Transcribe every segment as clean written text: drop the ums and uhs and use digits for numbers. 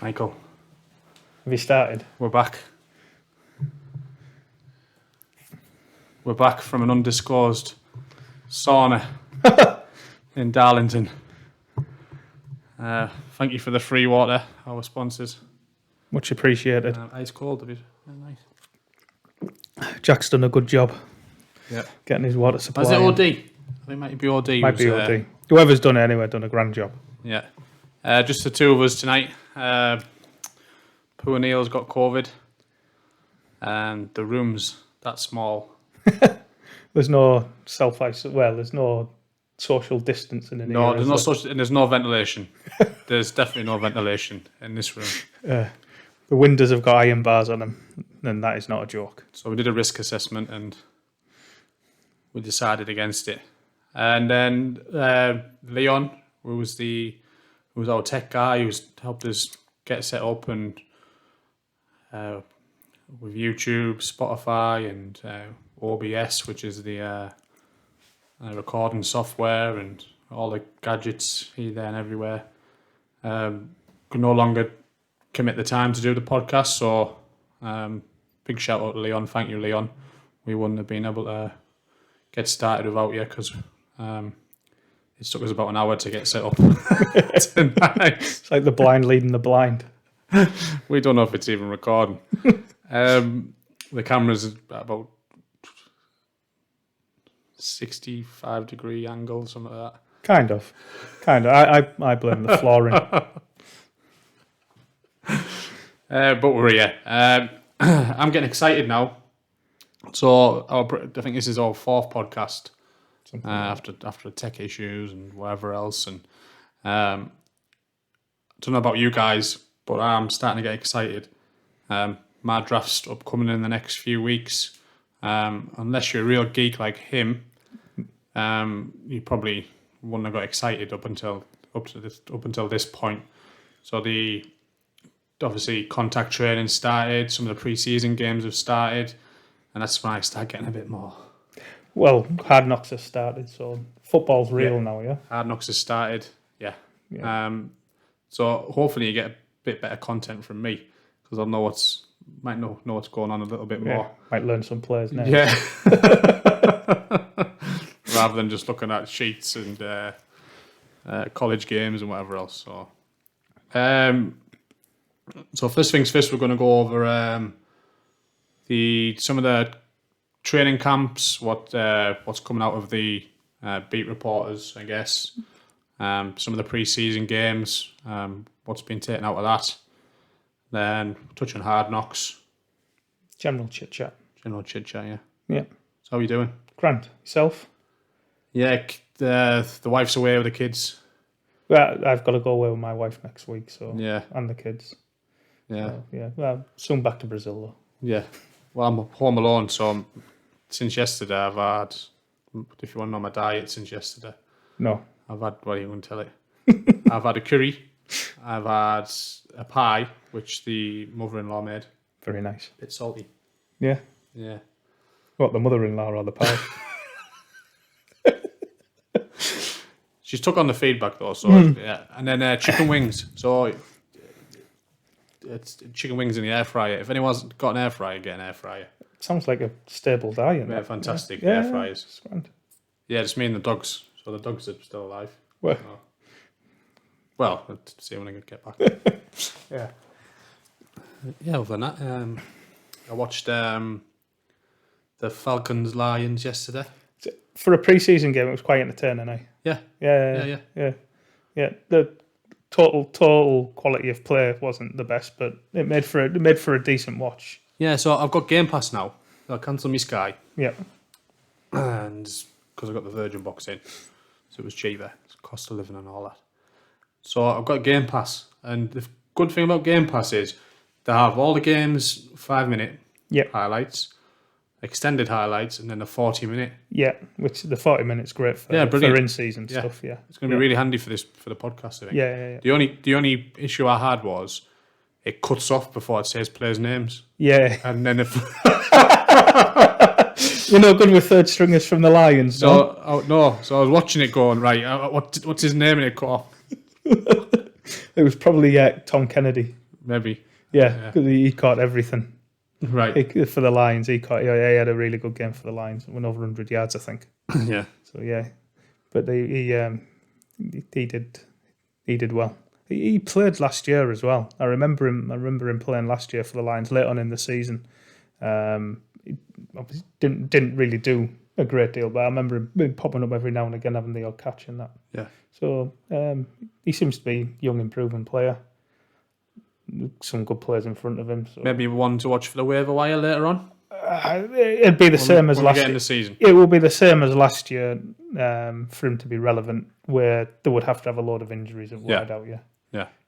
Michael. Have you started? We're back. We're back from an undisclosed sauna in Darlington. Thank you for the free water, our sponsors. Much appreciated. Ice cold, a bit nice. Jack's done a good job. Yeah. Getting his water supply. Is it OD? I think it might be OD. Might be OD. Whoever's done it anyway, done a grand job. Yeah. Just the two of us tonight. Poor Neil's got COVID. And the room's that small. There's no there's no social distancing in here. No, there's no social, and there's no ventilation. There's definitely no ventilation in this room. The windows have got iron bars on them, and that is not a joke. So we did a risk assessment and we decided against it. And then Leon, who was our tech guy, who helped us get set up and with YouTube, Spotify, and OBS, which is the recording software and all the gadgets here, there, and everywhere. Could no longer commit the time to do the podcast, so big shout out to Leon. Thank you, Leon. We wouldn't have been able to get started without you because it took us about an hour to get set up tonight. It's like the blind leading the blind. We don't know if it's even recording. The camera's about 65-degree angle, something like that. Kind of. I blame the flooring. But we're here. I'm getting excited now. So I think this is our fourth podcast after tech issues and whatever else. And I don't know about you guys, but I'm starting to get excited. My draft's upcoming in the next few weeks. Unless you're a real geek like him, you probably wouldn't have got excited up until this point. So obviously contact training started, some of the pre-season games have started, and that's when I start getting a bit more. Well, Hard Knocks has started, so football's real now, yeah? Hard Knocks has started, yeah. So hopefully you get a bit better content from me, because I'll might know what's going on a little bit more. Might learn some players now. Yeah. Rather than just looking at sheets and college games and whatever else. So first things first, we're going to go over some of the training camps, what's coming out of the beat reporters, I guess. Some of the pre-season games, what's been taken out of that. Then touch on Hard Knocks. General chit-chat, yeah. Yeah. So how are you doing? Grant, yourself? Yeah, the wife's away with the kids. Well, I've got to go away with my wife next week, so yeah, and the kids. Yeah. So, yeah. Well, soon back to Brazil though. Yeah. Well, I'm home alone, so since yesterday I've had. If you want to know my diet since yesterday. No. I've had. What are you going to tell it? I've had a curry. I've had a pie, which the mother-in-law made. Very nice. A bit salty. Yeah. Yeah. What, the mother-in-law or the pie? She's took on the feedback though, so yeah. And then chicken wings. So it's chicken wings in the air fryer. If anyone's got an air fryer, get an air fryer. Sounds like a stable diet. Yeah, fantastic air fryers. Yeah. Yeah, it's me and the dogs. So the dogs are still alive. Well, so, let's see when I get back. Yeah. Yeah, other than that, I watched the Falcons Lions yesterday. For a pre-season game, it was quite entertaining, eh? Yeah. The total quality of play wasn't the best, but it made for a decent watch. Yeah, so I've got Game Pass now. I'll cancel my Sky. Yeah. And because I got the Virgin box in, so it was cheaper. It's cost of living and all that. So I've got Game Pass, and the good thing about Game Pass is they have all the games 5-minute highlights, extended highlights, and then the 40-minute. Yeah, which the 40 minutes great for in-season stuff. Yeah, it's going to be really handy for the podcast. I think. Yeah. The only issue I had was it cuts off before it says players' names. Yeah, and then if you're not good with third stringers from the Lions. So I was watching it going right. What's his name? And it cut off. It was probably Tom Kennedy. maybe. Yeah, 'cause he caught everything. Right. For the Lions, he had a really good game for the Lions. Went over 100 yards, I think. Yeah. So yeah, but he did well. He played last year as well. I remember him playing last year for the Lions late on in the season. He obviously didn't really do a great deal, but I remember him popping up every now and again, having the odd catch and that. Yeah. So he seems to be a young, improving player. Some good players in front of him. So. Maybe one to watch for the waiver wire later on. It'd be the same as last year. The season. It will be the same as last year for him to be relevant, where they would have to have a load of injuries at wide out.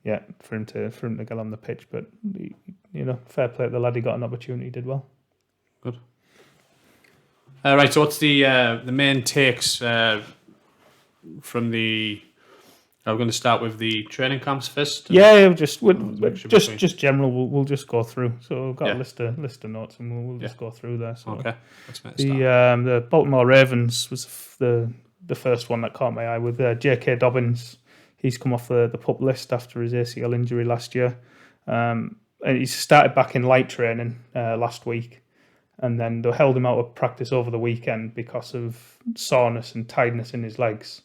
Yeah, for him to get on the pitch. But fair play to the lad. He got an opportunity. He did well. Good. Right. So what's the main takes from the? Are we going to start with the training camps first? Yeah, just general. We'll just go through. So we've got a list of notes, and we'll just go through there. So okay, let's make a start. The Baltimore Ravens was the first one that caught my eye with J.K. Dobbins. He's come off the PUP list after his ACL injury last year, and he started back in light training last week, and then they held him out of practice over the weekend because of soreness and tiredness in his legs,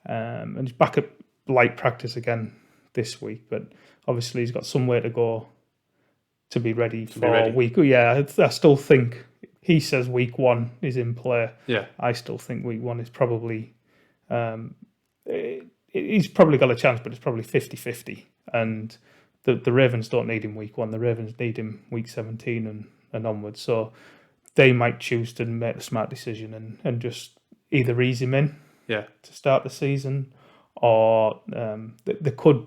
and he's back at light practice again this week, but obviously he's got some way to go to be ready for week. Yeah, I still think he says week 1 is in play. Yeah, I still think week 1 is probably he's probably got a chance, but it's probably 50-50. And the Ravens don't need him week 1. The Ravens need him week 17 and onwards. So they might choose to make the smart decision and just either ease him in to start the season, or they could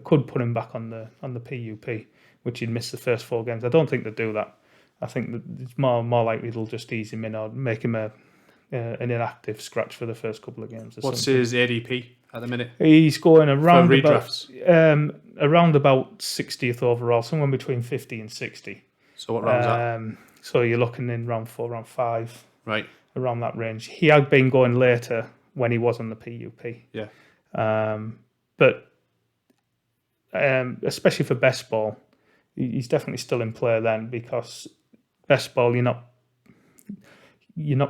put him back on the PUP, which he'd missed the first 4 games. I don't think they'd do that. I think that it's more likely they'll just ease him in or make him an inactive scratch for the first couple of games. What's his ADP at the minute? He's going around about 60th overall, somewhere between 50 and 60. So what round's that? So you're looking in round 4, round 5, right, around that range. He had been going later when he was on the PUP. Yeah. But especially for best ball, he's definitely still in play then, because best ball you're not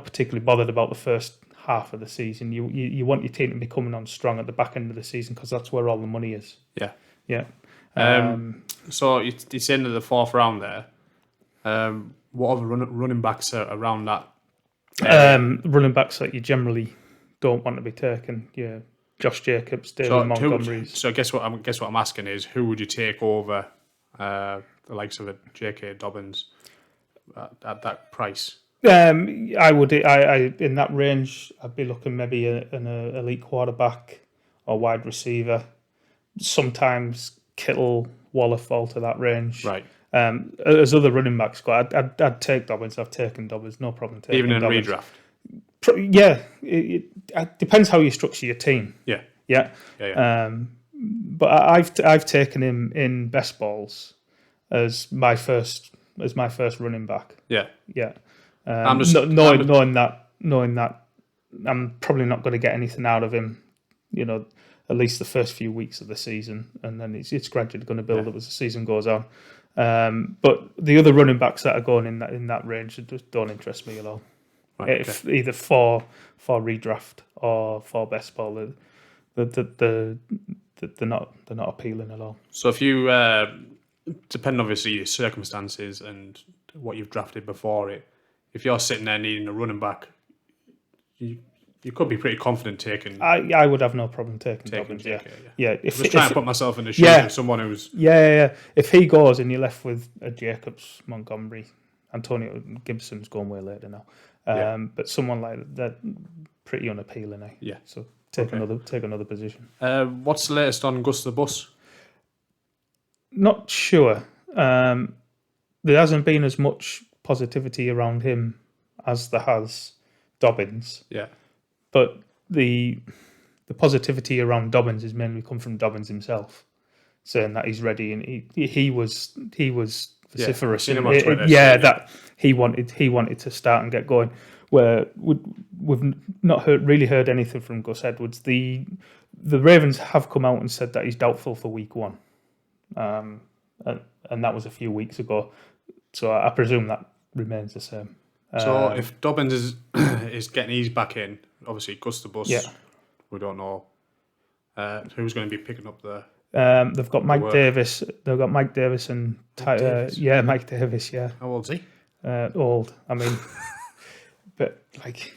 particularly bothered about the first half of the season. You want your team to be coming on strong at the back end of the season, because that's where all the money is. Yeah. So it's into the 4th round there. What other running backs are around that? Running backs that you generally don't want to be taken. Yeah. Josh Jacobs, David Montgomery. So guess what I'm asking is, who would you take over the likes of J.K. Dobbins at that price? I would. I in that range, I'd be looking maybe an elite quarterback or wide receiver. Sometimes Kittle, Waller fall to that range. Right. As other running backs go, I'd take Dobbins. I've taken Dobbins. No problem taking even in Dobbins. redraft. Yeah, it depends how you structure your team. Yeah. But I've taken him in best balls as my first running back. Yeah. Knowing that I'm probably not going to get anything out of him. At least the first few weeks of the season, and then it's gradually going to build up as the season goes on. But the other running backs that are going in that range just don't interest me at all. Right, Either for redraft or for best ball, they're not appealing at all. So if you, depending obviously your circumstances and what you've drafted before it, if you're sitting there needing a running back, you could be pretty confident taking. I would have no problem taking Dobbins. Yeah. If just trying to put myself in the shoes of someone who's. Yeah. If he goes and you're left with a Jacobs, Montgomery, Antonio Gibson's going way later now. But someone like that, pretty unappealing. Yeah. So take another position. What's the latest on Gus the Bus? Not sure. There hasn't been as much positivity around him as there has Dobbins. Yeah. But the positivity around Dobbins has mainly come from Dobbins himself, saying that he's ready, and he was vociferous. That he wanted to start and get going. Where we've not really heard anything from Gus Edwards. The Ravens have come out and said that he's doubtful for week 1. and that was a few weeks ago. So I presume that remains the same. So if Dobbins is getting eased back in, obviously Gustavus, Yeah. we don't know who's going to be picking up the. They've got Mike work. Davis. They've got Mike Davis and Davis? Mike Davis. Yeah, How old's he? old. I mean, but like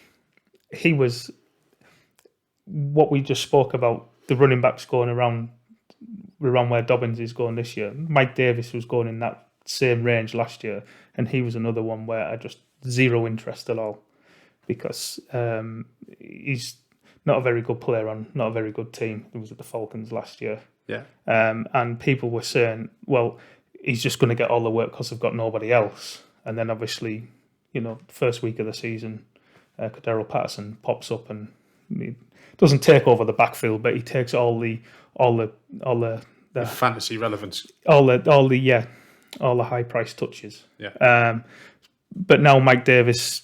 he was what we just spoke about. The running backs going around where Dobbins is going this year. Mike Davis was going in that same range last year, and he was another one where I just zero interest at all because he's not a very good player on not a very good team. He was at the Falcons last year. Yeah. And people were saying, well, he's just going to get all the work because they've got nobody else. And then obviously, first week of the season, Cordero Patterson pops up and he doesn't take over the backfield, but he takes all the Fantasy relevance. all the high price touches. Yeah. But now Mike Davis,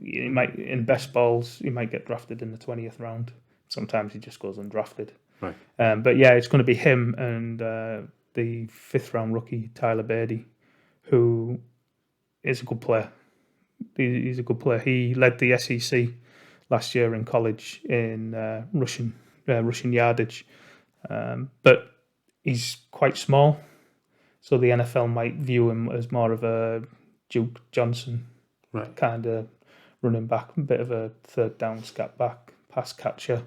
he might in best balls, he might get drafted in the 20th round. Sometimes he just goes undrafted. Right. But yeah, it's going to be him and the 5th round rookie Tyler Beatty, who is a good player. He's a good player. He led the SEC last year in college in rushing yardage, but he's quite small, so the NFL might view him as more of a Duke Johnson kind of running back, a bit of a third down scat back pass catcher.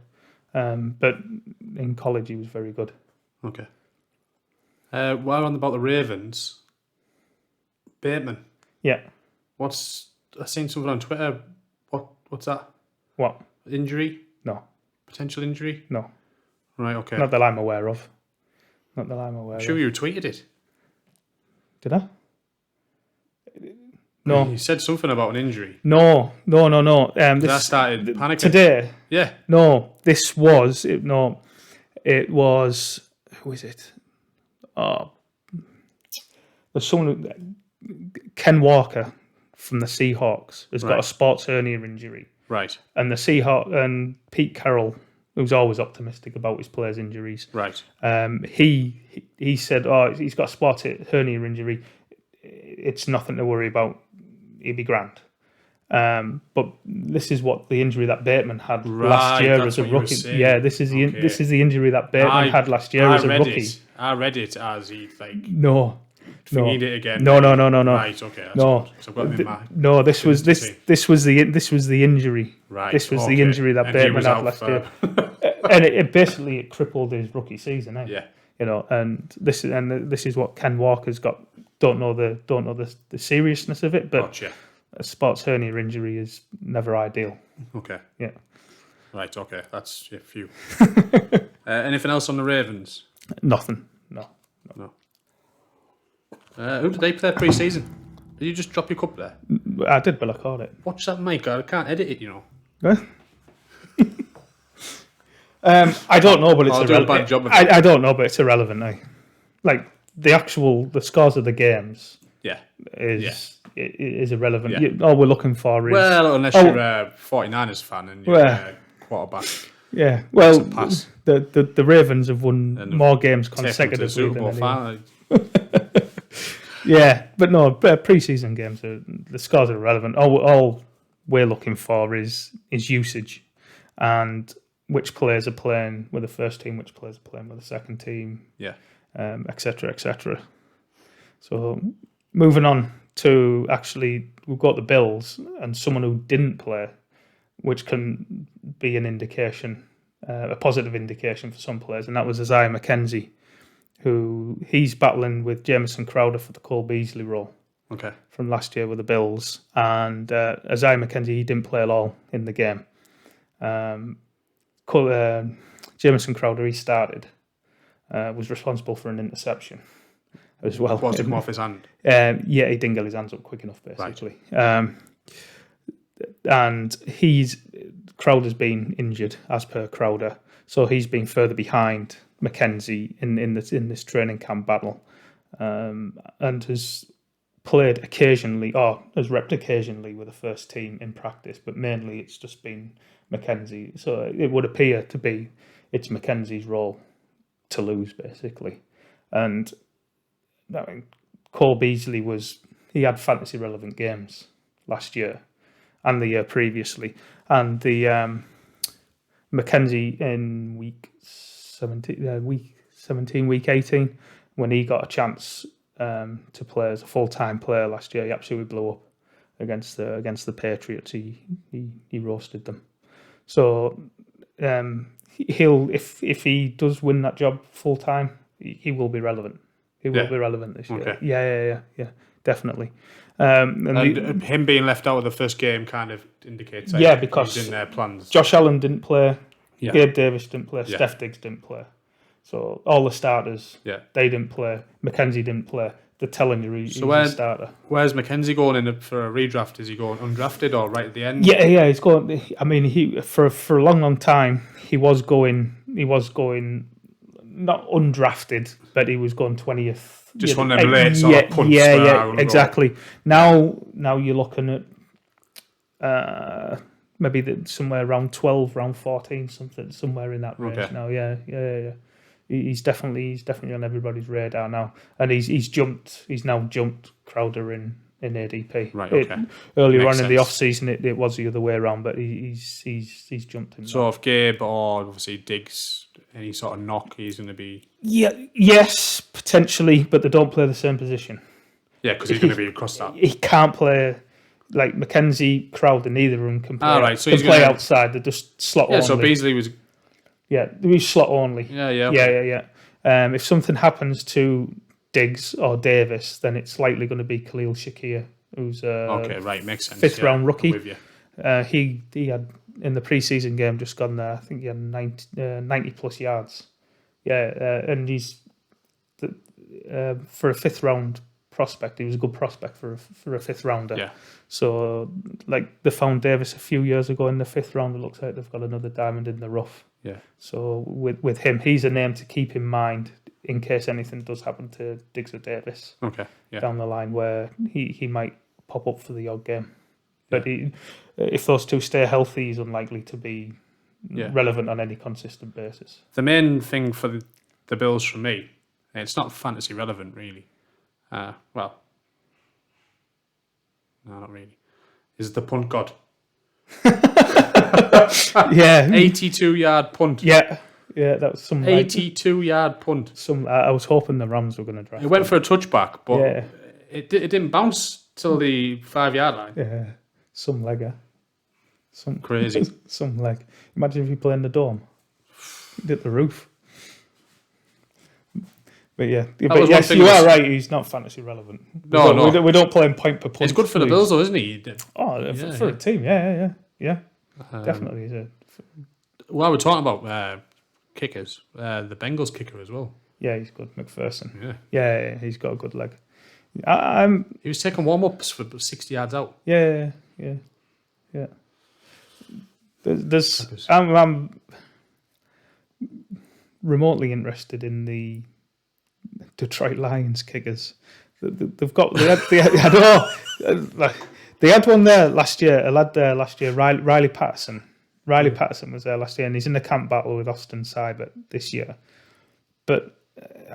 But in college, he was very good. Okay. While on about the Ravens, Bateman. Yeah. I seen something on Twitter. What's that? What? Injury? No. Potential injury? No. Right. Okay. Not that I'm aware of. Sure, you tweeted it. Did I? No. You said something about an injury. No. I started panicking. Today. Yeah. No, this was it. No, it was. Who is it? There's someone. Ken Walker from the Seahawks has got a sports hernia injury. Right. And the Seahawks and Pete Carroll, who's always optimistic about his players' injuries. Right. He said, "Oh, he's got a sports hernia injury. It's nothing to worry about. He'll be grand." But this is what the injury that Bateman had last year as a rookie. Yeah, this is the injury that Bateman had last year as a rookie. I read it as he No. It again. No. Right. Okay. No. So I've got him in my. No. This was the injury. Right. This was the injury that Bateman had last year, and it basically crippled his rookie season. Yeah. And this is what Ken Walker's got. Don't know the seriousness of it, but Gotcha. A sports hernia injury is never ideal. Okay. Yeah. Right. Okay. That's a few. Anything else on the Ravens? Nothing. No. Who did they play pre-season? Did you just drop your cup there? I did, but I caught it. Watch that mic. I can't edit it, Huh? I don't know, but it's irrelevant. Bad job of it. I don't know, but it's irrelevant. Like the scores of the games. Yeah. Is irrelevant. Yeah. All we're looking for is unless you're a 49ers fan and you're a quarterback. Yeah. Well, pass. The Ravens have won more games consecutively than anyone. Yeah, but no, pre-season games, the scores are irrelevant. All we're looking for is usage and which players are playing with the first team, which players are playing with the second team, et cetera, et cetera. So moving on to actually, we've got the Bills and someone who didn't play, which can be an indication, a positive indication for some players, and that was Isaiah McKenzie, who he's battling with Jamison Crowder for the Cole Beasley role from last year with the Bills. And Isaiah McKenzie, he didn't play at all in the game. Jamison Crowder, he started, was responsible for an interception as well. Was it come off his hand? Yeah, he didn't get his hands up quick enough, basically. Right. And Crowder's been injured, as per Crowder, so he's been further behind McKenzie in this training camp battle, and has played occasionally, or has repped occasionally with the first team in practice, but mainly it's just been McKenzie. So it would appear to be it's McKenzie's role to lose, basically. And I mean, Cole Beasley he had fantasy relevant games last year and the year previously, and the Mackenzie in week 18, when he got a chance to play as a full-time player last year, he absolutely blew up against the Patriots. He roasted them. So he'll if he does win that job full-time, he will be relevant. He will be relevant this year. Okay. Yeah, definitely. And him being left out of the first game kind of indicates that because he's in their plans. Josh Allen didn't play, Yeah. Gabe Davis didn't play, Steph Diggs didn't play. So all the starters, they didn't play. Mackenzie didn't play. They're telling you he's a starter. Where's Mackenzie going in for a redraft? Is he going undrafted or right at the end? Yeah, he's going. I mean, he for a long time he was going not undrafted, but he was going 20th. Just one of them late sort of punts. Yeah, exactly. Now you're looking at maybe somewhere around 12, around 14, somewhere in that range now. Yeah. He's definitely on everybody's radar now, and he's now jumped Crowder in ADP. Right. Okay. Earlier on in the off season, it was the other way around, but he's jumped him. So if Gabe or obviously Diggs, any sort of knock, he's going to be. Yes, potentially, but they don't play the same position. Yeah, because he's going to be across that. He can't play like Mackenzie, Crowder. Neither of them can play. Right. So he's play outside. They're just slot only. Yeah. So Beasley was. Yeah, he's slot only. Yeah. If something happens to Diggs or Davis, then it's likely going to be Khalil Shakir, who's makes sense. Fifth round rookie. With you. He had in the preseason game just gone there. I think he had 90 plus yards. And he's for a fifth round prospect. He was a good prospect for a fifth rounder. Yeah. So like they found Davis a few years ago in the fifth round. It looks like they've got another diamond in the rough. Yeah. So with him, he's a name to keep in mind in case anything does happen to Diggs or Davis. Okay. Yeah. Down the line where he might pop up for the odd game. But if those two stay healthy, he's unlikely to be relevant on any consistent basis. The main thing for the Bills for me, it's not fantasy relevant really. No, not really. Is the punt god. 82-yard punt. Yeah, that was some 82-yard punt. I was hoping the Rams were going to draft. It went for a touchback, but it didn't bounce till the 5-yard line. Yeah, some legger. Some crazy. Some leg. Imagine if you play in the dome. Hit the roof. But yes, you are right. He's not fantasy relevant. We don't play him point per point. It's good for the Bills, though, isn't he? For a team, yeah. Definitely. Well, we're talking about kickers. The Bengals kicker as well. Yeah, he's good, McPherson. Yeah, he's got a good leg. He was taking warm-ups for 60 yards out. Yeah. I'm remotely interested in the Detroit Lions kickers. They had one there last year. A lad there last year, Riley Patterson. Riley Patterson was there last year, and he's in the camp battle with Austin Seibert this year. But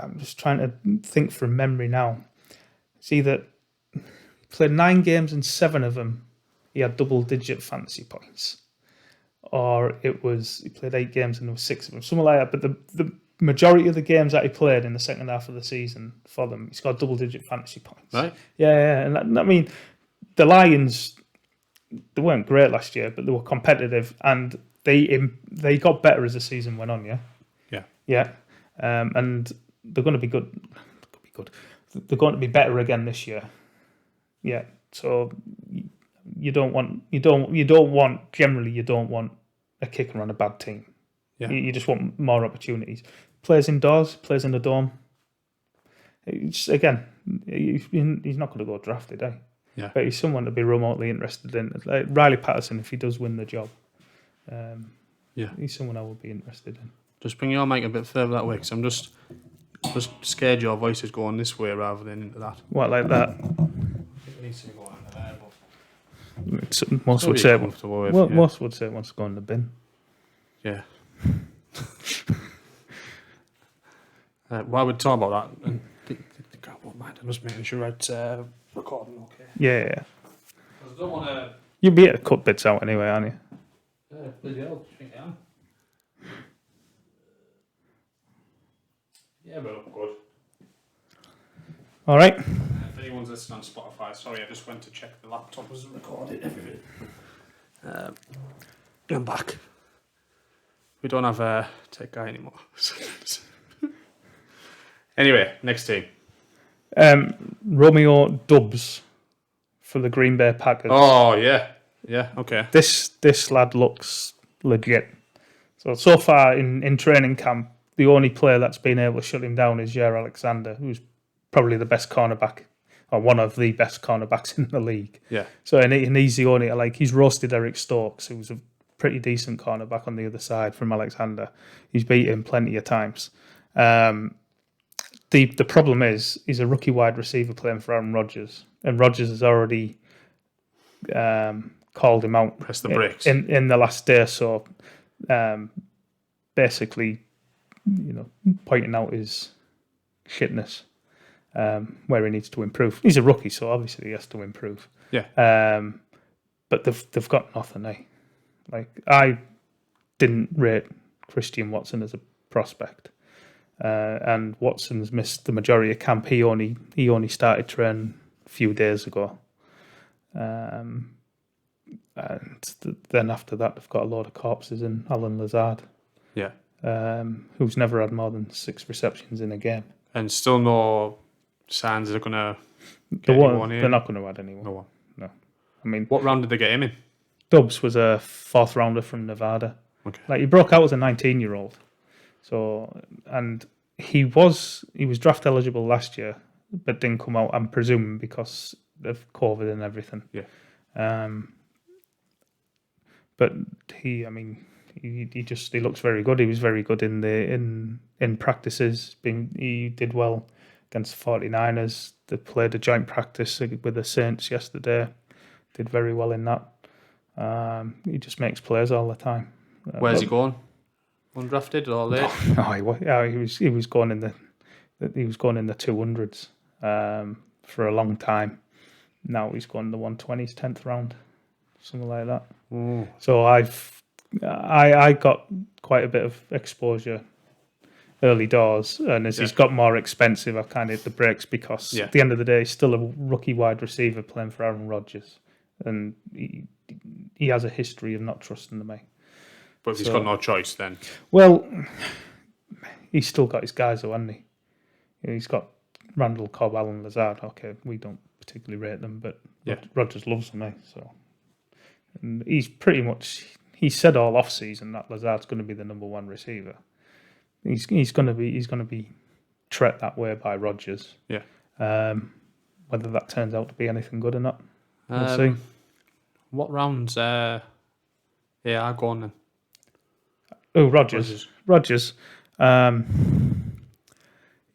I'm just trying to think from memory now. See that he played 9 games and 7 of them he had double-digit fantasy points, or he played 8 games and there were 6 of them, something like that. But the majority of the games that he played in the second half of the season for them, he scored double-digit fantasy points. Right? Yeah. And I mean, the Lions, they weren't great last year, but they were competitive, and they got better as the season went on. Yeah. And they're going to be good. They're going to be better again this year. Yeah. So you don't want a kicker on a bad team. Yeah. You just want more opportunities. Plays indoors, plays in the dome. He's not going to go drafted, Yeah. But he's someone to be remotely interested in. Like Riley Patterson, if he does win the job, he's someone I would be interested in. Just bring your mic a bit further that way, because I'm just scared your voice is going this way rather than into that. What, like that? It needs to be going into there, but most would say it wants to go in the bin. Yeah. While we're talking about that, and what mind. I'm just making sure it's recording okay. Yeah. I don't want to. You'll be able to cut bits out anyway, aren't you? Bloody hell, I think I am. Yeah, but look good. All right. If anyone's listening on Spotify, sorry, I just went to check the laptop wasn't recording everything. I'm back. We don't have a tech guy anymore. Anyway, next team. Romeo Dubs for the Green Bay Packers. Oh, yeah. Yeah, okay. This lad looks legit. So far in training camp, the only player that's been able to shut him down is Jair Alexander, who's probably the best cornerback, or one of the best cornerbacks in the league. Yeah. So and he's the only, he's roasted Eric Stokes, who's a pretty decent cornerback on the other side from Alexander. He's beat him plenty of times. The problem is he's a rookie wide receiver playing for Aaron Rodgers, and Rodgers has already called him out. Press the brakes. In the last day or so. Basically, pointing out his shitness, where he needs to improve. He's a rookie, so obviously he has to improve. Yeah. But they've got nothing, eh? Like, I didn't rate Christian Watson as a prospect, and Watson's missed the majority of camp. He only started training a few days ago. And then after that, they've got a load of corpses in Alan Lazard. Yeah. Who's never had more than 6 receptions in a game. And still no signs they're going to get They're anyone in? not going to add anyone. No one. No. I mean, What round did they get him in? Dubs was a 4th rounder from Nevada. Okay. He broke out as a 19-year-old. So, and he was draft eligible last year, but didn't come out, I'm presuming, because of COVID and everything. Yeah. But he looks very good. He was very good in practices. He did well against the 49ers. They played a joint practice with the Saints yesterday. Did very well in that. He just makes plays all the time. Where's he going? Undrafted or late? He was going in the 200s for a long time. Now he's going in the 120s, 10th round, something like that. Ooh. So I got quite a bit of exposure early doors, and as he's got more expensive, I've kind of hit the brakes because at the end of the day, he's still a rookie wide receiver playing for Aaron Rodgers, and he has a history of not trusting the mate. But if he's got no choice, then well, he's still got his guys, though, hasn't he? He's got Randall Cobb, Alan Lazard. Okay, we don't particularly rate them, but Rodgers loves them, eh? So, and he's pretty much. He said all off season that Lazard's going to be the number 1 receiver. He's going to be treated that way by Rodgers. Yeah. Whether that turns out to be anything good or not, we'll see. What rounds? Are going then. Oh, Rodgers. He's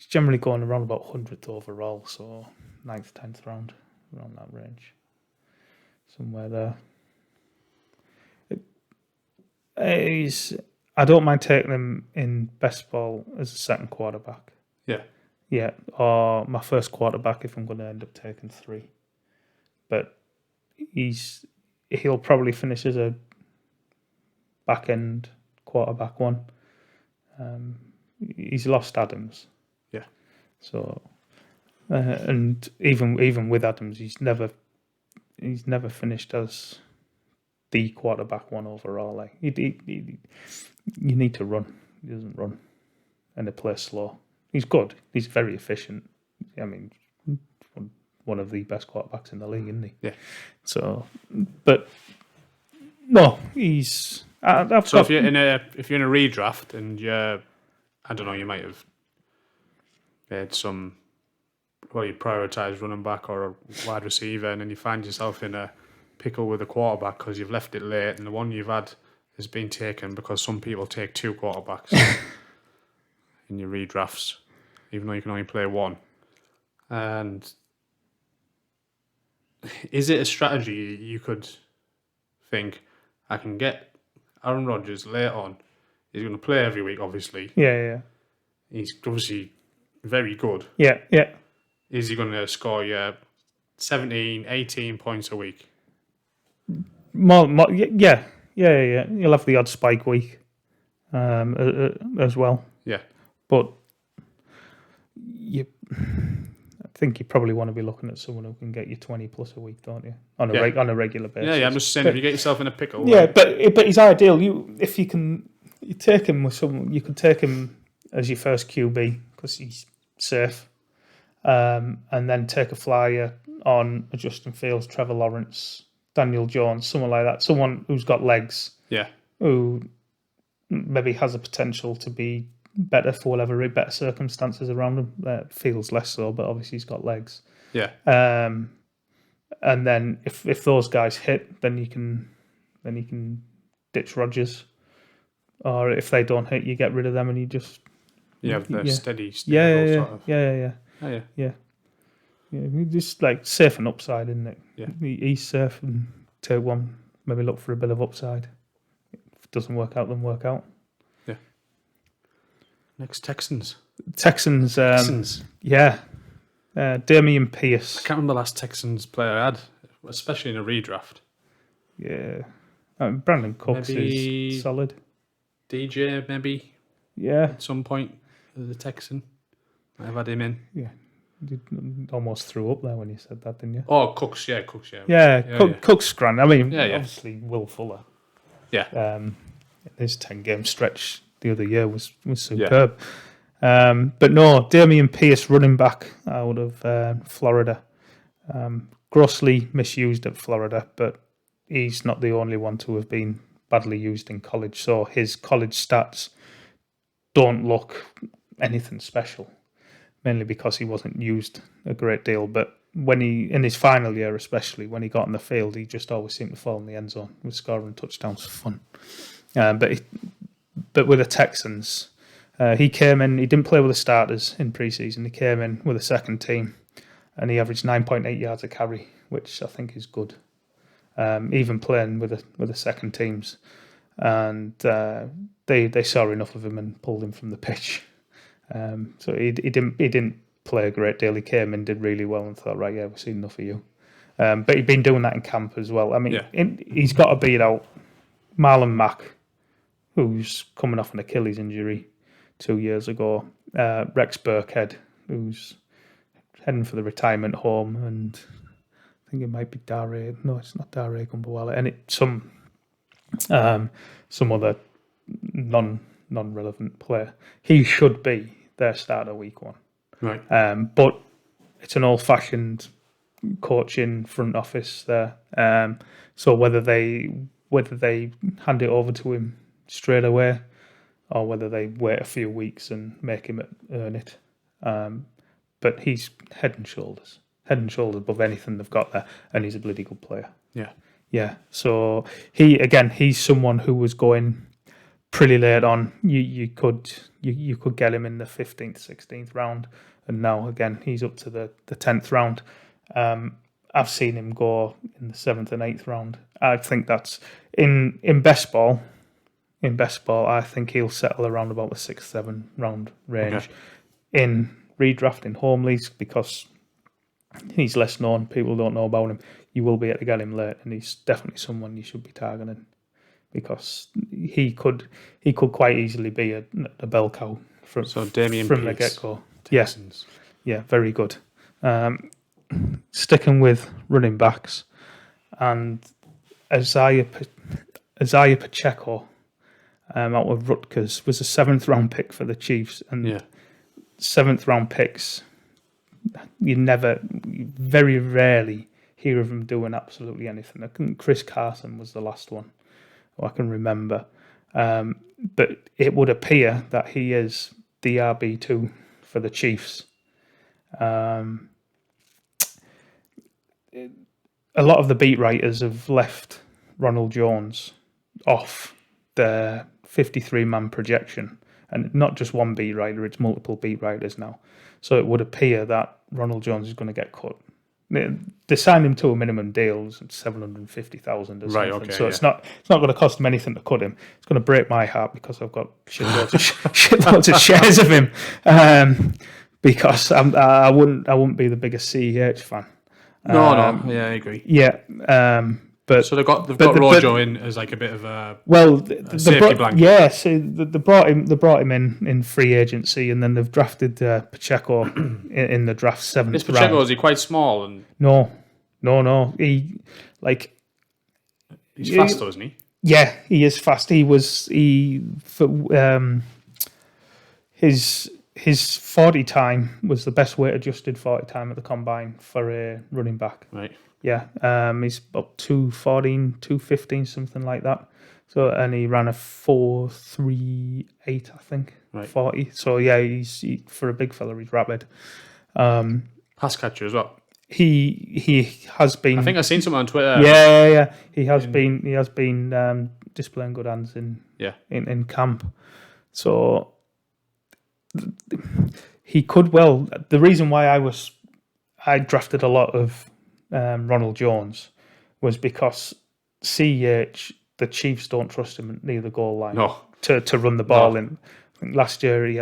generally going around about 100th overall, so 9th, 10th round, around that range, somewhere there. I don't mind taking him in best ball as a second quarterback. Yeah. Yeah, or my first quarterback if I'm going to end up taking 3. But he'll probably finish as a back end quarterback 1. He's lost Adams. Yeah. So and even with Adams, he's never finished as the quarterback 1 overall. Like you need to run. He doesn't run, and they play slow. He's good. He's very efficient. I mean, one of the best quarterbacks in the league, isn't he? Yeah. So, but no, he's. If you're in a redraft and you might have made some. Well, you prioritise running back or a wide receiver, and then you find yourself in a pickle with a quarterback because you've left it late, and the one you've had has been taken because some people take 2 quarterbacks in your redrafts, even though you can only play 1. And is it a strategy you could think, I can get Aaron Rodgers late on? He's going to play every week, obviously. Yeah. He's obviously very good. Yeah. is he going to score you 17, 18 points a week? Yeah. You'll have the odd spike week as well. Yeah. But I think you probably want to be looking at someone who can get you 20 plus a week, don't you? On a regular basis. Yeah. I'm just saying, if you get yourself in a pickle. Yeah, but he's ideal. If you can, you take him with someone. You could take him as your first QB because he's safe, and then take a flyer on a Justin Fields, Trevor Lawrence, Daniel Jones, someone like that. Someone who's got legs. Yeah. Who maybe has a potential to be better for whatever better circumstances around him. Fields less so, but obviously he's got legs. Yeah. And then if those guys hit, then you can ditch Rodgers, or if they don't hit, you get rid of them and you just the steady. Yeah. Just like safe and upside, isn't it? Yeah. He's safe and take one. Maybe look for a bit of upside. If it doesn't work out, then work out. Yeah. Next, Texans. Yeah. Damian Pierce. I can't remember the last Texans player I had, especially in a redraft. Yeah. Brandon Cooks is solid. DJ, maybe. Yeah. At some point, as a Texan. I've had him in. Yeah. You almost threw up there when you said that, didn't you? Oh, Cooks. Cook's grand. I mean, obviously, Will Fuller. Yeah. His 10-game stretch the other year was superb. But no, Damian Pierce, running back out of Florida. Grossly misused at Florida, but he's not the only one to have been badly used in college. So his college stats don't look anything special, mainly because he wasn't used a great deal. But when in his final year, especially when he got on the field, he just always seemed to fall in the end zone with scoring touchdowns for fun. But with the Texans, he came in. He didn't play with the starters in preseason. He came in with a second team, and he averaged 9.8 yards a carry, which I think is good. Even playing with the second teams, and they saw enough of him and pulled him from the pitch. So he didn't play a great deal. He came in, did really well, and thought, right, yeah, we've seen enough of you. But he'd been doing that in camp as well. I mean, he's got to beat out Marlon Mack, who's coming off an Achilles injury 2 years ago. Rex Burkhead, who's heading for the retirement home, and I think it might be Dare. No, it's not Dare Gumbawala, and some other non-relevant player. He should be their starter week one. Right. But it's an old-fashioned coaching front office there. So whether they hand it over to him straight away, or whether they wait a few weeks and make him earn it. But he's head and shoulders above anything they've got there, and he's a bloody good player. Yeah. So he's someone who was going pretty late on. You could get him in the 15th, 16th round, and now again he's up to the 10th round. I've seen him go in the 7th and 8th round. I think that's in best ball. In best ball, I think he'll settle around about the 6th, 7th round range. Okay. In redrafting home leagues, because he's less known, people don't know about him, you will be able to get him late, and he's definitely someone you should be targeting, because he could quite easily be a bell cow from the get-go. Texans. Yeah, very good. Sticking with running backs, and Isaiah Pacheco out of Rutgers was a 7th round pick for the Chiefs, and 7th round picks, you very rarely hear of them doing absolutely anything. I think Chris Carson was the last one I can remember, but it would appear that he is the RB2 for the Chiefs. A lot of the beat writers have left Ronald Jones off their 53-man projection, and not just one beat writer, it's multiple beat writers now. So it would appear that Ronald Jones is going to get cut. They signed him to a minimum deal, $750,000 or something. Right, okay, so it's not going to cost him anything to cut him. It's going to break my heart because I've got shitloads of shares of him. because I wouldn't be the biggest CEH fan. No, yeah, I agree. Yeah, but So they've got Rojo in as like a bit of a safety blanket. Yeah, so they brought him in free agency, and then they've drafted Pacheco in the draft 7th Is Pacheco, round. is he quite small? And No. He's fast though, isn't he? Yeah, he is fast. His 40 time was the best weight adjusted 40 time at the combine for a running back. Right. Yeah, he's about 2:14, 2:15, something like that. So, and he ran a 4:38, I think, Right. 40. So yeah, for a big fella, he's rapid. Pass catcher as well. He has been. I think I've seen someone on Twitter. Yeah. He has been displaying good hands in camp. So he could well. The reason why I drafted a lot of Ronald Jones was because CEH, the Chiefs don't trust him near the goal line to run the ball in. I think last year he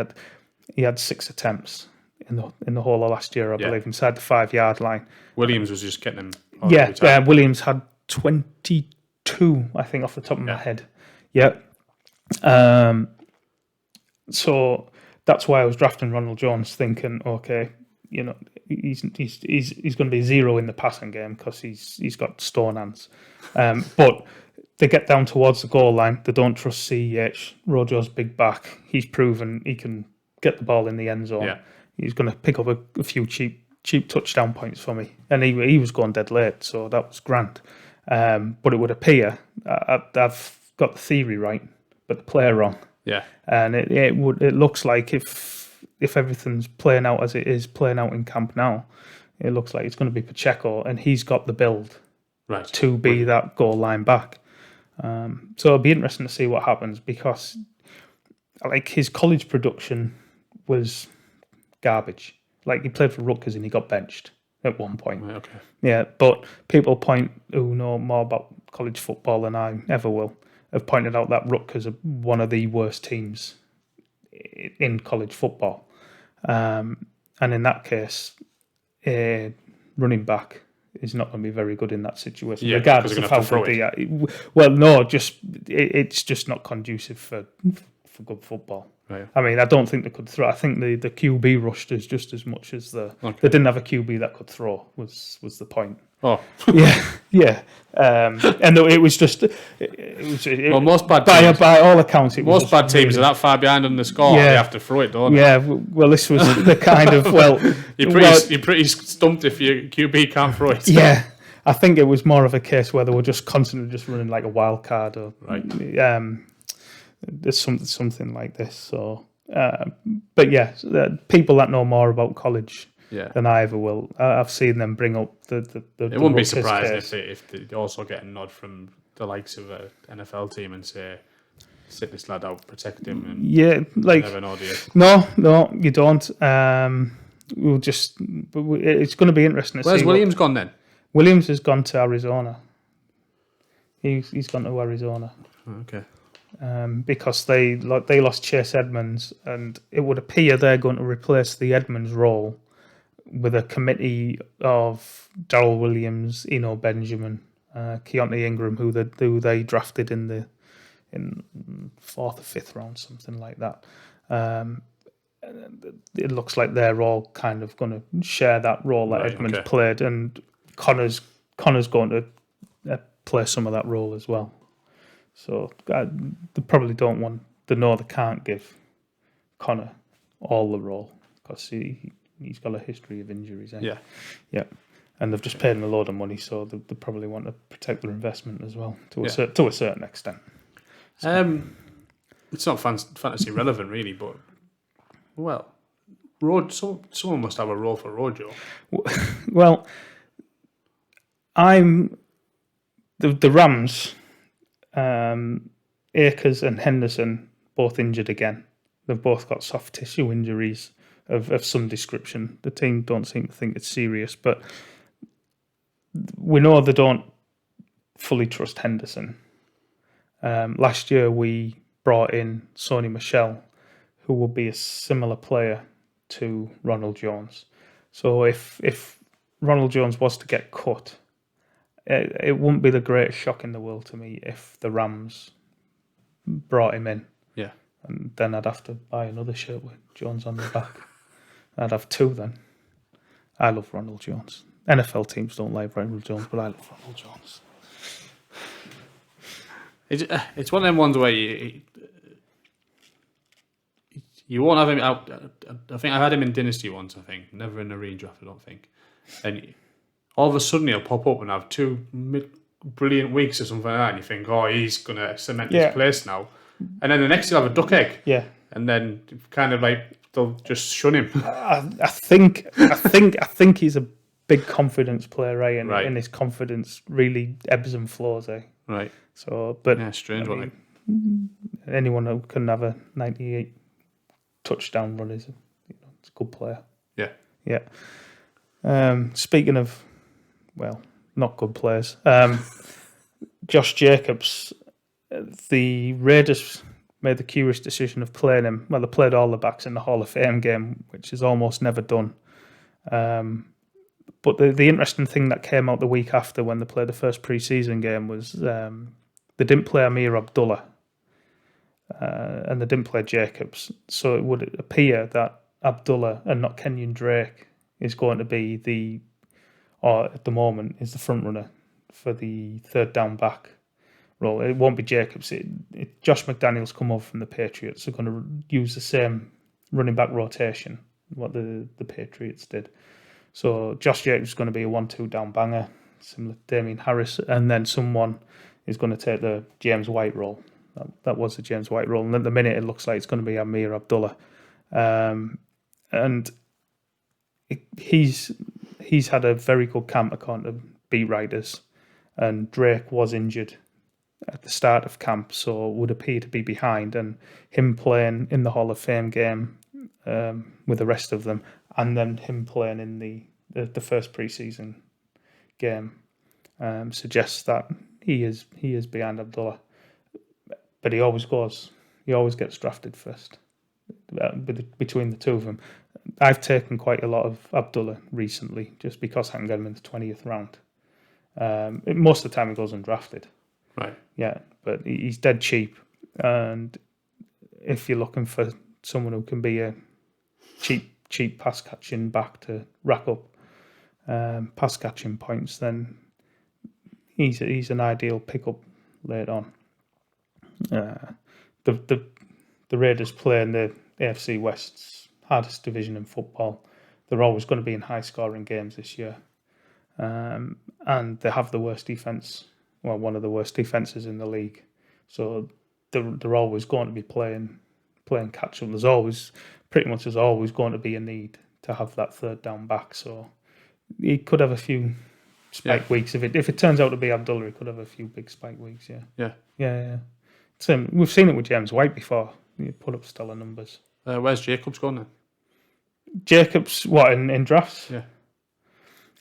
had 6 attempts in the whole of last year, I believe, inside the 5-yard line. Williams was just getting him. Williams had 22, I think, off the top of my head. Yeah. So that's why I was drafting Ronald Jones, thinking, okay, he's going to be 0 in the passing game because he's got stone hands. But they get down towards the goal line. They don't trust CEH. Rojo's big back. He's proven he can get the ball in the end zone. Yeah. He's going to pick up a few cheap touchdown points for me. And he was going dead late, so that was grand. But it would appear I've got the theory right, but the player wrong. Yeah. And it looks like if everything's playing out as it is playing out in camp now, it looks like it's going to be Pacheco, and he's got the build to be that goal line back. So it'll be interesting to see what happens, because like his college production was garbage. Like, he played for Rutgers and he got benched at one point. Right, okay. Yeah, but people who know more about college football than I ever will have pointed out that Rutgers are one of the worst teams in college football. And in that case, a running back is not going to be very good in that situation, regardless of how good they are. Well, no, it's just not conducive for good football. Right. I mean, I don't think they could throw. I think the QB rushed us just as much as they didn't have a QB that could throw. Was the point? Oh, yeah. And it was just. Most bad teams, by all accounts, most bad teams are that far behind on the score. They have to throw it, don't they? Yeah. Well, this was the kind of You're pretty stumped if your QB can't throw it. Yeah. I think it was more of a case where they were just constantly just running like a wild card or there's something like this. So, but yeah, people that know more about college than I ever will, I've seen them bring up the it wouldn't be surprised if they also get a nod from the likes of an NFL team and say, sit this lad out, protect him. And never know, do you? No, you don't. We'll just. It's going to be interesting to see. Where's Williams gone then? Williams has gone to Arizona. He's gone to Arizona. Okay. Because they lost Chase Edmonds, and it would appear they're going to replace the Edmonds role with a committee of Darrell Williams, Eno Benjamin, Keontae Ingram, who they drafted in 4th or 5th round, something like that. It looks like they're all kind of going to share that role that Edmonds played, and Connor's going to play some of that role as well. So they probably don't want. They know they can't give Connor all the role because he's got a history of injuries. Yeah, and they've just paid him a load of money, so they probably want to protect their investment as well to a certain extent. So. It's not fantasy relevant really, but someone must have a role for Rojo. Well, I'm the Rams. Akers and Henderson both injured again. They've both got soft tissue injuries of some description. The team don't seem to think it's serious, but we know they don't fully trust Henderson. Last year we brought in Sony Michel, who will be a similar player to Ronald Jones. So if Ronald Jones was to get cut, it wouldn't be the greatest shock in the world to me if the Rams brought him in. Yeah. And then I'd have to buy another shirt with Jones on the back. I'd have two then. I love Ronald Jones. NFL teams don't like Ronald Jones, but I love Ronald Jones. It's one of them ones where you won't have him out. I think I had him in Dynasty once, I think. Never in a redraft, I don't think. And all of a sudden he'll pop up and have two brilliant weeks or something like that, and you think, oh, he's going to cement his place now. And then the next he'll have a duck egg. Yeah. And then kind of like they'll just shun him. I think he's a big confidence player, right? And his confidence really ebbs and flows, eh? Right. So, but yeah, strange. Anyone who can have a 98 touchdown run is, it's a good player. Yeah. Yeah. Speaking of, well, not good players. Josh Jacobs, the Raiders made the curious decision of playing him. Well, they played all the backs in the Hall of Fame game, which is almost never done. But the interesting thing that came out the week after when they played the first preseason game was they didn't play Amir Abdullah and they didn't play Jacobs. So it would appear that Abdullah and not Kenyon Drake is going to be at the moment, is the front runner for the third down back role. It won't be Jacobs. Josh McDaniels come over from the Patriots. They're going to use the same running back rotation, what the Patriots did. So Josh Jacobs is going to be a 1-2 down banger, similar to Damien Harris, and then someone is going to take the James White role. That was the James White role, and at the minute it looks like it's going to be Amir Abdullah, and he's had a very good camp according to beat writers, and Drake was injured at the start of camp, so would appear to be behind, and him playing in the Hall of Fame game with the rest of them, and then him playing in the first preseason game suggests that he is behind Abdullah, but he always gets drafted first between the two of them. I've taken quite a lot of Abdullah recently just because I can get him in the 20th round. Most of the time he goes undrafted. Right. Yeah, but he's dead cheap, and if you're looking for someone who can be a cheap pass catching back to rack up pass catching points, then he's an ideal pickup later on. The Raiders play in the AFC West's hardest division in football. They're always going to be in high scoring games this year, and they have the worst defense. Well, one of the worst defenses in the league. So they're always going to be playing catch up. There's always going to be a need to have that third down back. So he could have a few spike weeks. If it turns out to be Abdullah, he could have a few big spike weeks. Yeah. We've seen it with James White before. He put up stellar numbers. Where's Jacobs going then? Jacobs, what in drafts? Yeah.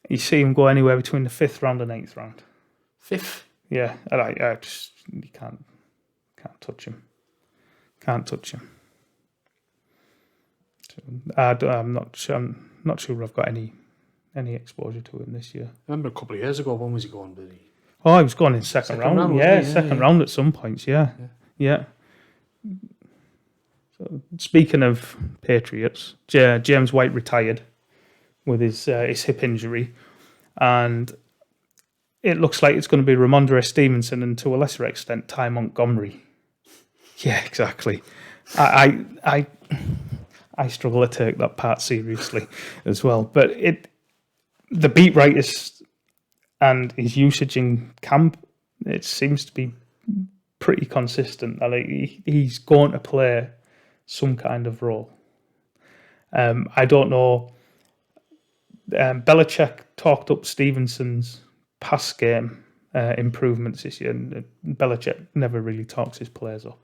You see him go anywhere between the 5th round and 8th round. 5th. Yeah, I just you can't touch him. Can't touch him. So I'm not sure I've got any exposure to him this year. I remember a couple of years ago. When was he going? Did he? Oh, he was going in second round. Yeah, second round at some points. Yeah. So speaking of Patriots, James White retired with his hip injury, and it looks like it's going to be Ramondre Stevenson and to a lesser extent Ty Montgomery. Yeah, exactly. I struggle to take that part seriously as well. But the beat writers and his usage in camp, it seems to be pretty consistent. He's going to play some kind of role. I don't know. Belichick talked up Stevenson's pass game improvements this year, and Belichick never really talks his players up.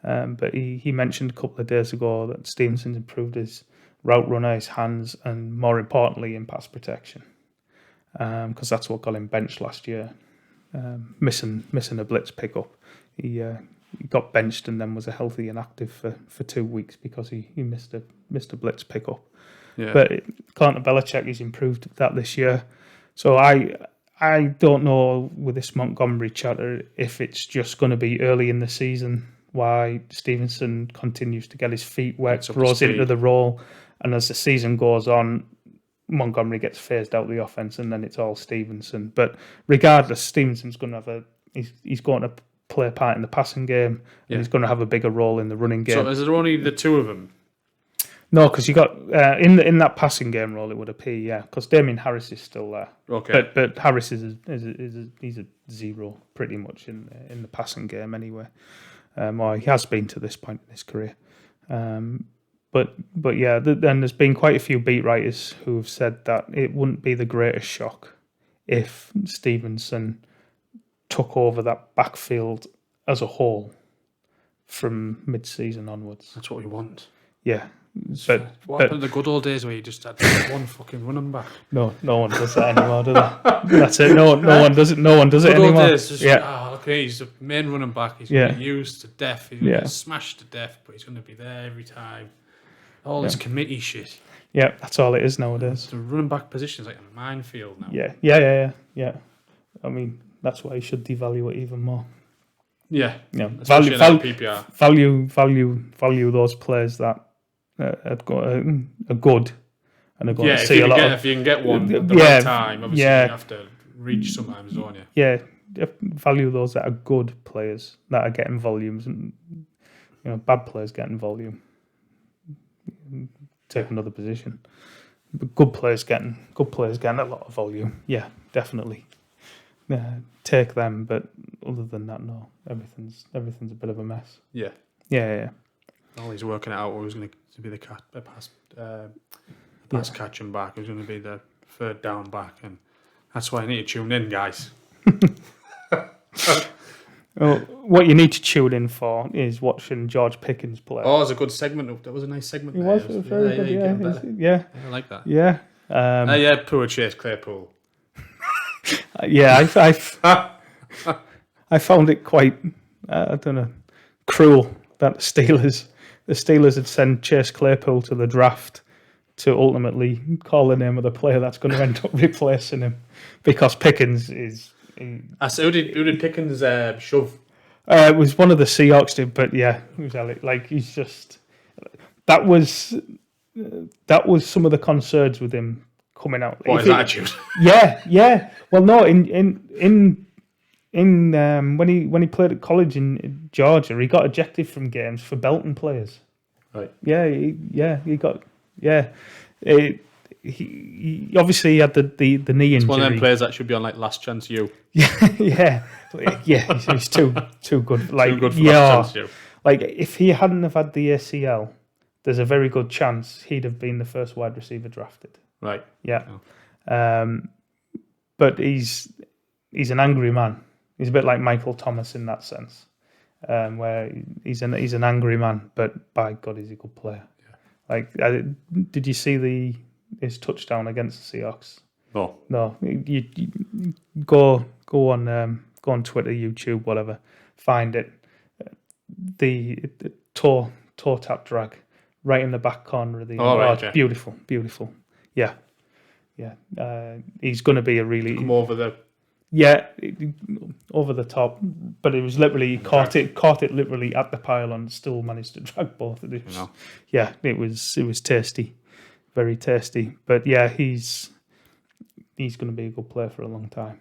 But he mentioned a couple of days ago that Stevenson's improved his route runner, his hands, and more importantly, in pass protection, because that's what got him benched last year, missing a blitz pickup. He he got benched and then was a healthy and active for 2 weeks because he missed a blitz pickup. Yeah. But according to Belichick, he's improved that this year. So I don't know with this Montgomery chatter if it's just going to be early in the season why Stevenson continues to get his feet wet, grows into the role, and as the season goes on, Montgomery gets phased out of the offense, and then it's all Stevenson. But regardless, Stevenson's going to have he's going to play a part in the passing game, and he's going to have a bigger role in the running game. So is there only the two of them? No, because you got in that passing game role, it would appear, because Damien Harris is still there. Okay, but Harris he's a zero pretty much in the passing game anyway. Or he has been to this point in his career. But yeah, then there's been quite a few beat writers who have said that it wouldn't be the greatest shock if Stevenson took over that backfield as a whole from mid-season onwards. that's what we want. Yeah. What happened in the good old days where you just had one fucking running back? No one does that anymore, do they? That's it. No one does it. No one does it anymore. Good old days, just okay, he's the main running back. He's going to get used to death. He's going to get smashed to death, but he's going to be there every time. All this committee shit. Yeah, that's all it is nowadays. The running back position is like a minefield now. Yeah. I mean, that's why you should devalue it even more. Yeah. Value PPR. Value those players that are good and are going to see a lot. If you can get one at the right time, obviously you have to reach sometimes, don't you? Yeah, value those that are good players that are getting volumes, and bad players getting volume. Take another position. But good players getting a lot of volume. Yeah, definitely. Take them, but other than that, no. Everything's a bit of a mess. Yeah. All he's working out who's going to be the pass catching back, who's going to be the third down back, and that's why I need to tune in, guys. Well, what you need to tune in for is watching George Pickens play. Oh, it was a good segment. That was a nice segment. It was very good. Yeah, I like that. Yeah. Poor Chase Claypool. Yeah, I found it quite, cruel that the Steelers had sent Chase Claypool to the draft to ultimately call the name of the player that's going to end up replacing him, because Pickens is. Who did Pickens shove? It was one of the Seahawks did, but yeah, it was Alec. Like, he's just that was some of the concerns with him coming out. What, his attitude? Yeah. Well, no, in when he played at college in Georgia, he got ejected from games for belting players. Right. He got. He obviously had the knee injury. It's one of them players that should be on like Last Chance U. Yeah. He's too good. Like, too good for Last Chance U. Like, if he hadn't have had the ACL, there's a very good chance he'd have been the first wide receiver drafted. Right. Yeah. Oh. But he's an angry man. He's a bit like Michael Thomas in that sense, where he's an angry man. But by God, he's a good player. Yeah. Like, did you see his touchdown against the Seahawks? No. You go on Twitter, YouTube, whatever. Find it. The toe tap drag right in the back corner of the. Okay. Beautiful. Yeah. He's going to be a really come over the. Yeah, over the top, but it was literally caught it literally at the pylon. Still managed to drag both of them. Yeah, it was tasty, very tasty. But yeah, he's going to be a good player for a long time.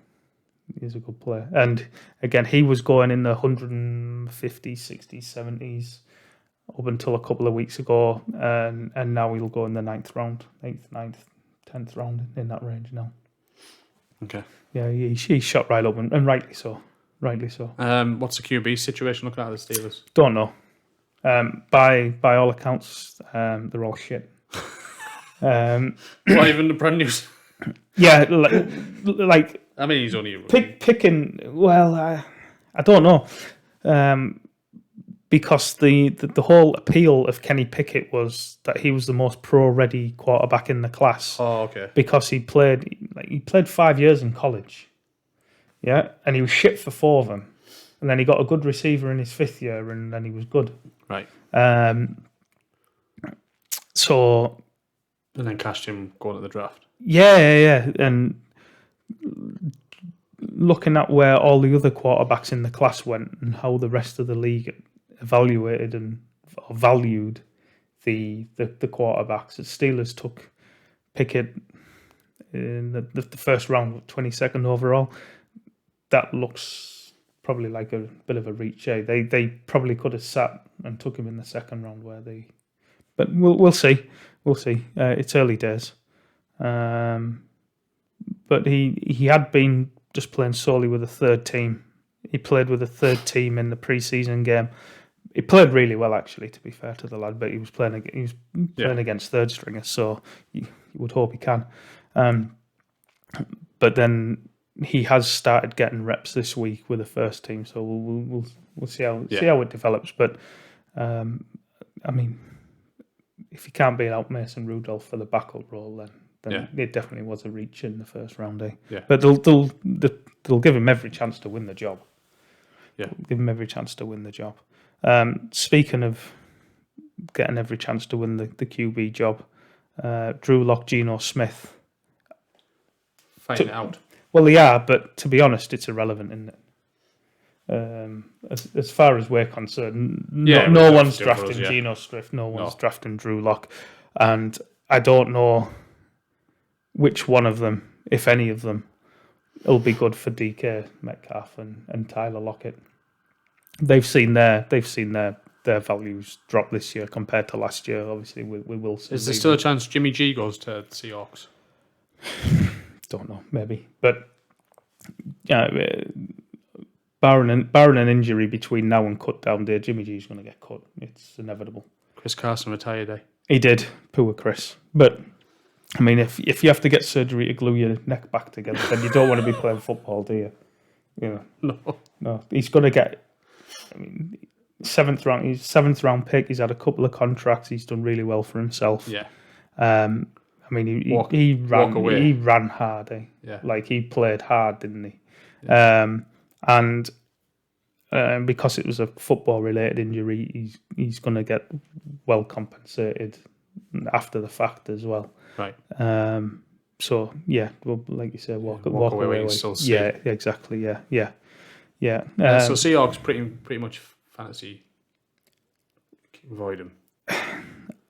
He's a good player, and again, he was going in the 150s, 60s, 70s up until a couple of weeks ago, and now he'll go in the 9th round, 8th, 9th, 10th round, in that range now. Okay. Yeah, he shot right up, and rightly so. What's the QB situation looking at the Steelers? Don't know. By all accounts, they're all shit. Not even the brand news. Yeah, like I mean, he's only picking. Well, I don't know, because the whole appeal of Kenny Pickett was that he was the most pro-ready quarterback in the class. Oh, okay. Because he played 5 years in college, yeah, and he was shit for 4 of them, and then he got a good receiver in his 5th year, and then he was good. Right. So And then cashed him going to the draft. yeah, and looking at where all the other quarterbacks in the class went and how the rest of the league evaluated and valued the quarterbacks, the Steelers took Pickett in the first round, 22nd overall. That looks probably like a bit of a reach. They probably could have sat and took him in the 2nd round but we'll see. We'll see. It's early days. But he had been just playing solely with a 3rd team. He played with a 3rd team in the preseason game. He played really well, actually, to be fair to the lad. But he was playing against 3rd stringers, so you would hope he can. But then he has started getting reps this week with the 1st team, so we'll see how it develops. But I mean, if he can't beat out Mason Rudolph for the backup role, then it definitely was a reach in the 1st round. Yeah. But they'll give him every chance to win the job. Yeah. Give him every chance to win the job. Speaking of getting every chance to win the QB job, Drew Lock, Geno Smith. Fighting it out. Well, they are, but to be honest, it's irrelevant, isn't it? As far as we're concerned, no one's drafting Geno Smith, no one's drafting Drew Lock, and I don't know which one of them, if any of them, will be good for DK Metcalf and Tyler Lockett. They've seen their values drop this year compared to last year. Obviously, we will see. Is there still a chance Jimmy G goes to the Seahawks? Don't know, maybe, but barring an injury between now and cut down day, Jimmy G's going to get cut. It's inevitable. Chris Carson retired, He did, poor Chris. But I mean, if you have to get surgery to glue your neck back together, then you don't want to be playing football, do you? No. He's going to get. I mean, 7th round. He's 7th round pick. He's had a couple of contracts. He's done really well for himself. Yeah. I mean, he ran hard. Yeah. Like he played hard, didn't he? Yeah. And because it was a football-related injury, he's going to get well compensated after the fact as well. Right. So yeah, well, like you said, walk away when you still see. Yeah, exactly. Yeah. So Seahawks pretty much fantasy avoid him.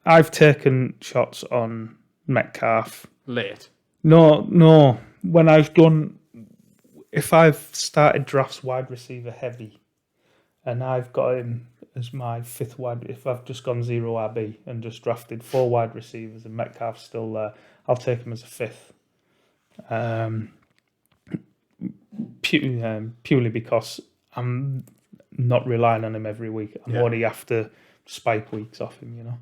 I've taken shots on Metcalf late. No. When I've done, if I've started drafts wide receiver heavy, and I've got him as my 5th wide, if I've just gone 0 RB and just drafted 4 wide receivers and Metcalf's still there, I'll take him as a 5th. Purely because I'm not relying on him every week. I'm only after spike weeks off him,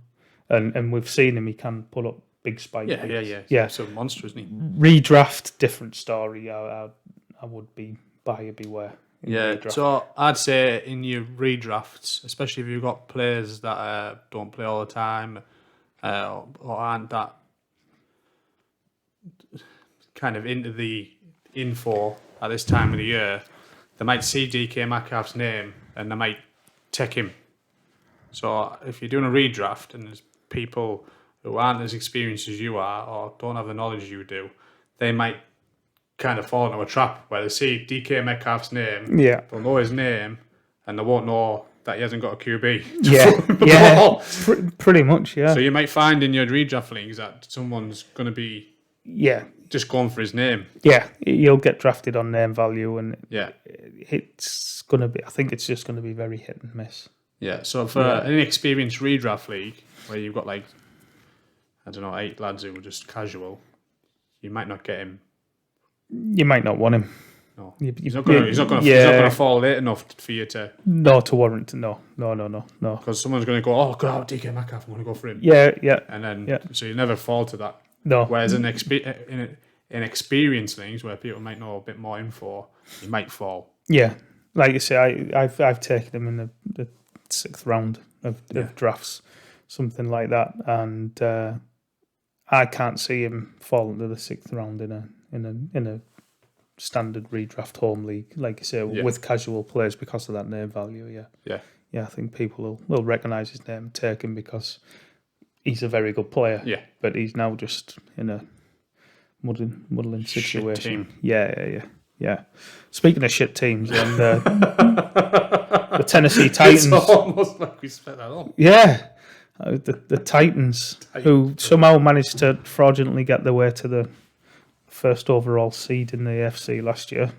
and we've seen him. He can pull up big spike weeks. Yeah. So monster, isn't he? Redraft, different story. I would be buyer beware. Redraft. So I'd say in your redrafts, especially if you've got players that don't play all the time or aren't that kind of into the info at this time of the year, they might see DK Metcalf's name and they might take him. So if you're doing a redraft and there's people who aren't as experienced as you are or don't have the knowledge you do, they might kind of fall into a trap where they see DK Metcalf's name, they'll know his name, and they won't know that he hasn't got a QB. Pretty much, yeah. So you might find in your redraft leagues that someone's going to be just going for his name. Yeah, you'll get drafted on name value, and it's going to be. I think it's just going to be very hit and miss. Yeah. So for an inexperienced redraft league where you've got 8 lads who are just casual, you might not get him. You might not want him. No, he's not going to fall late enough for you to. No, to warrant. No. Because someone's going to go, oh, God, DK Metcalf, I'm going to go for him. Yeah. And then, so you never fall to that. No. Whereas in experienced things where people might know a bit more info, you might fall. Yeah, like you say, I've taken him in the 6th round of drafts, something like that, and I can't see him falling to the 6th round in a standard redraft home league, like you say, with casual players because of that name value. Yeah. I think people will recognise his name and take him because he's a very good player. Yeah. But he's now just in a muddling situation. Team. Yeah. Speaking of shit teams, and the Tennessee Titans. It's almost like we spent that on. Yeah. The Titans, who somehow managed to fraudulently get their way to the first overall seed in the AFC last year.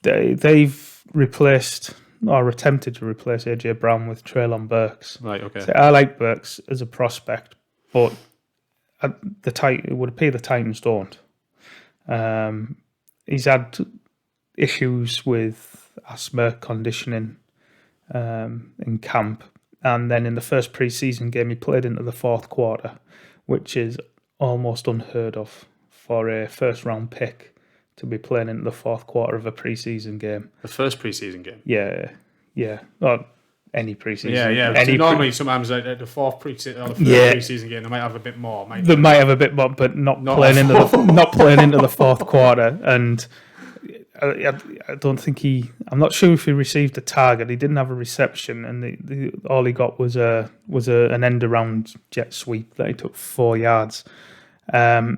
They've replaced or attempted to replace AJ Brown with Treylon Burks. Right, okay. So I like Burks as a prospect, but it would appear the Titans don't. He's had issues with asthma conditioning in camp, and then in the first preseason game he played into the fourth quarter, which is almost unheard of for a first round pick to be playing into the fourth quarter of a preseason game. The first preseason game? Yeah. Or any preseason. Yeah. Normally, sometimes at the fourth preseason game, they might have a bit more. They might have a bit more, but not playing into the fourth quarter. And I don't think I'm not sure if he received a target. He didn't have a reception, and all he got was an end around jet sweep that he took 4 yards. I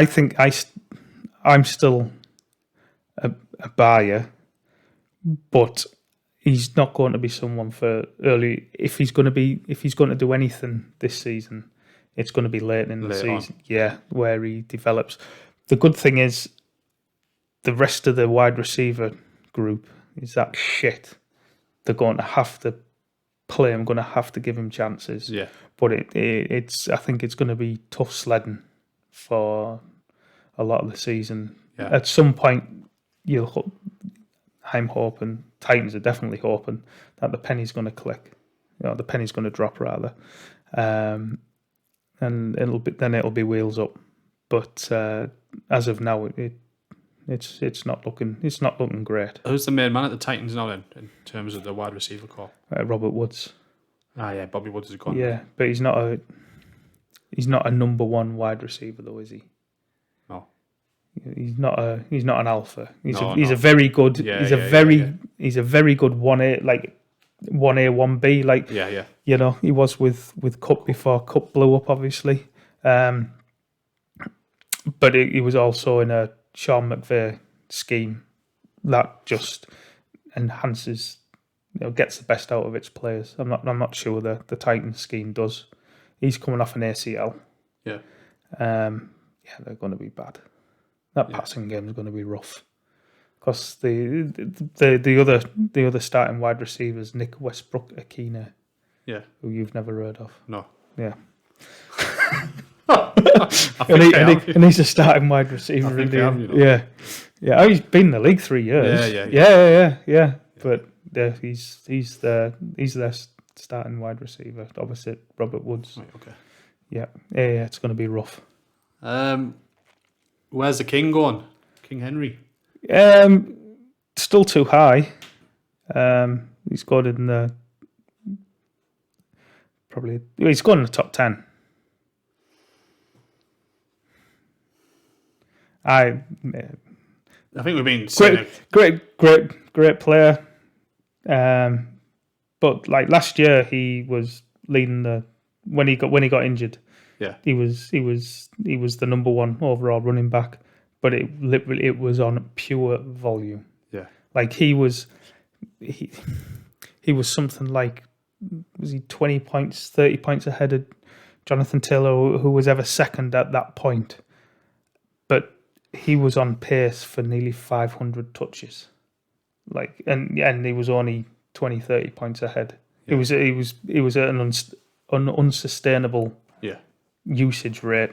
think I'm still a buyer, but he's not going to be someone for early. If he's going to do anything this season, it's going to be late in the season. Yeah, where he develops. The good thing is, the rest of the wide receiver group is that shit. They're going to have to play. I'm going to have to give him chances. Yeah, but it's. I think it's going to be tough sledding for a lot of the season. Yeah. At some point, I'm hoping, Titans are definitely hoping that the penny's going to click. The penny's going to drop rather, and it'll be wheels up. But as of now, it's not looking great. Who's the main man at the Titans now then, in terms of the wide receiver core? Robert Woods. Yeah, Bobby Woods is gone. Yeah, but he's not a number one wide receiver though, is he? No. He's not an alpha. He's a very good. He's a very good 1A, like 1A 1B. Like he was with Cup before Cup blew up, obviously. But he was also in a Sean McVay scheme that just enhances, gets the best out of its players. I'm not sure the Titans scheme does. He's coming off an ACL. Yeah. They're going to be bad. That passing game is going to be rough because the other starting wide receivers, Nick Westbrook-Akina, who you've never heard of. No. Yeah. and he's a starting wide receiver. Yeah. Oh, he's been in the league 3 years. Yeah. But he's their starting wide receiver opposite Robert Woods. Right, okay. Yeah. It's going to be rough. Where's the king going? King Henry? Still too high. He's got in the he's gone in the top 10. I think we've been great player. But like last year, he was leading when he got injured. Yeah, he was the number one overall running back, but it was on pure volume. Yeah, like he was something like, was he 20 points, 30 points ahead of Jonathan Taylor, who was ever second at that point, but he was on pace for nearly 500 touches, and he was only 20, 30 points ahead. Yeah. He was at an unsustainable usage rate.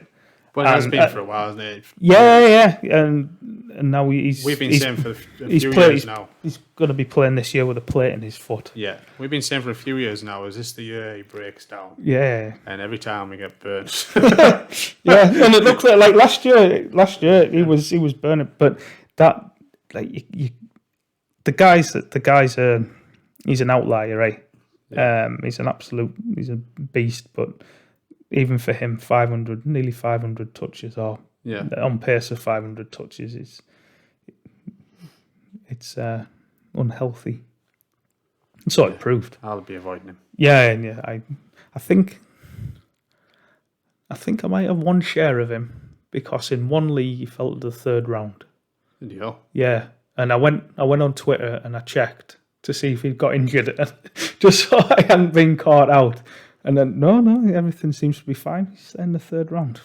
Well, it has been for a while, hasn't it? Yeah, and now we've been saying for a few years now. He's going to be playing this year with a plate in his foot. Yeah, we've been saying for a few years now. Is this the year he breaks down? Yeah, and every time we get burnt. Yeah, and it looked like last year he was burning, but that the guys he's an outlier, right? Yeah. He's a beast, but even for him, nearly 500 touches or Yeah. On pace for 500 touches. It's unhealthy. So it proved. I'll be avoiding him. Yeah. I think I might have one share of him because in one league he fell to the third round. Did you? Yeah, and I went on Twitter and I checked to see if he'd got injured, just so I hadn't been caught out. And then no, everything seems to be fine. He's in the third round.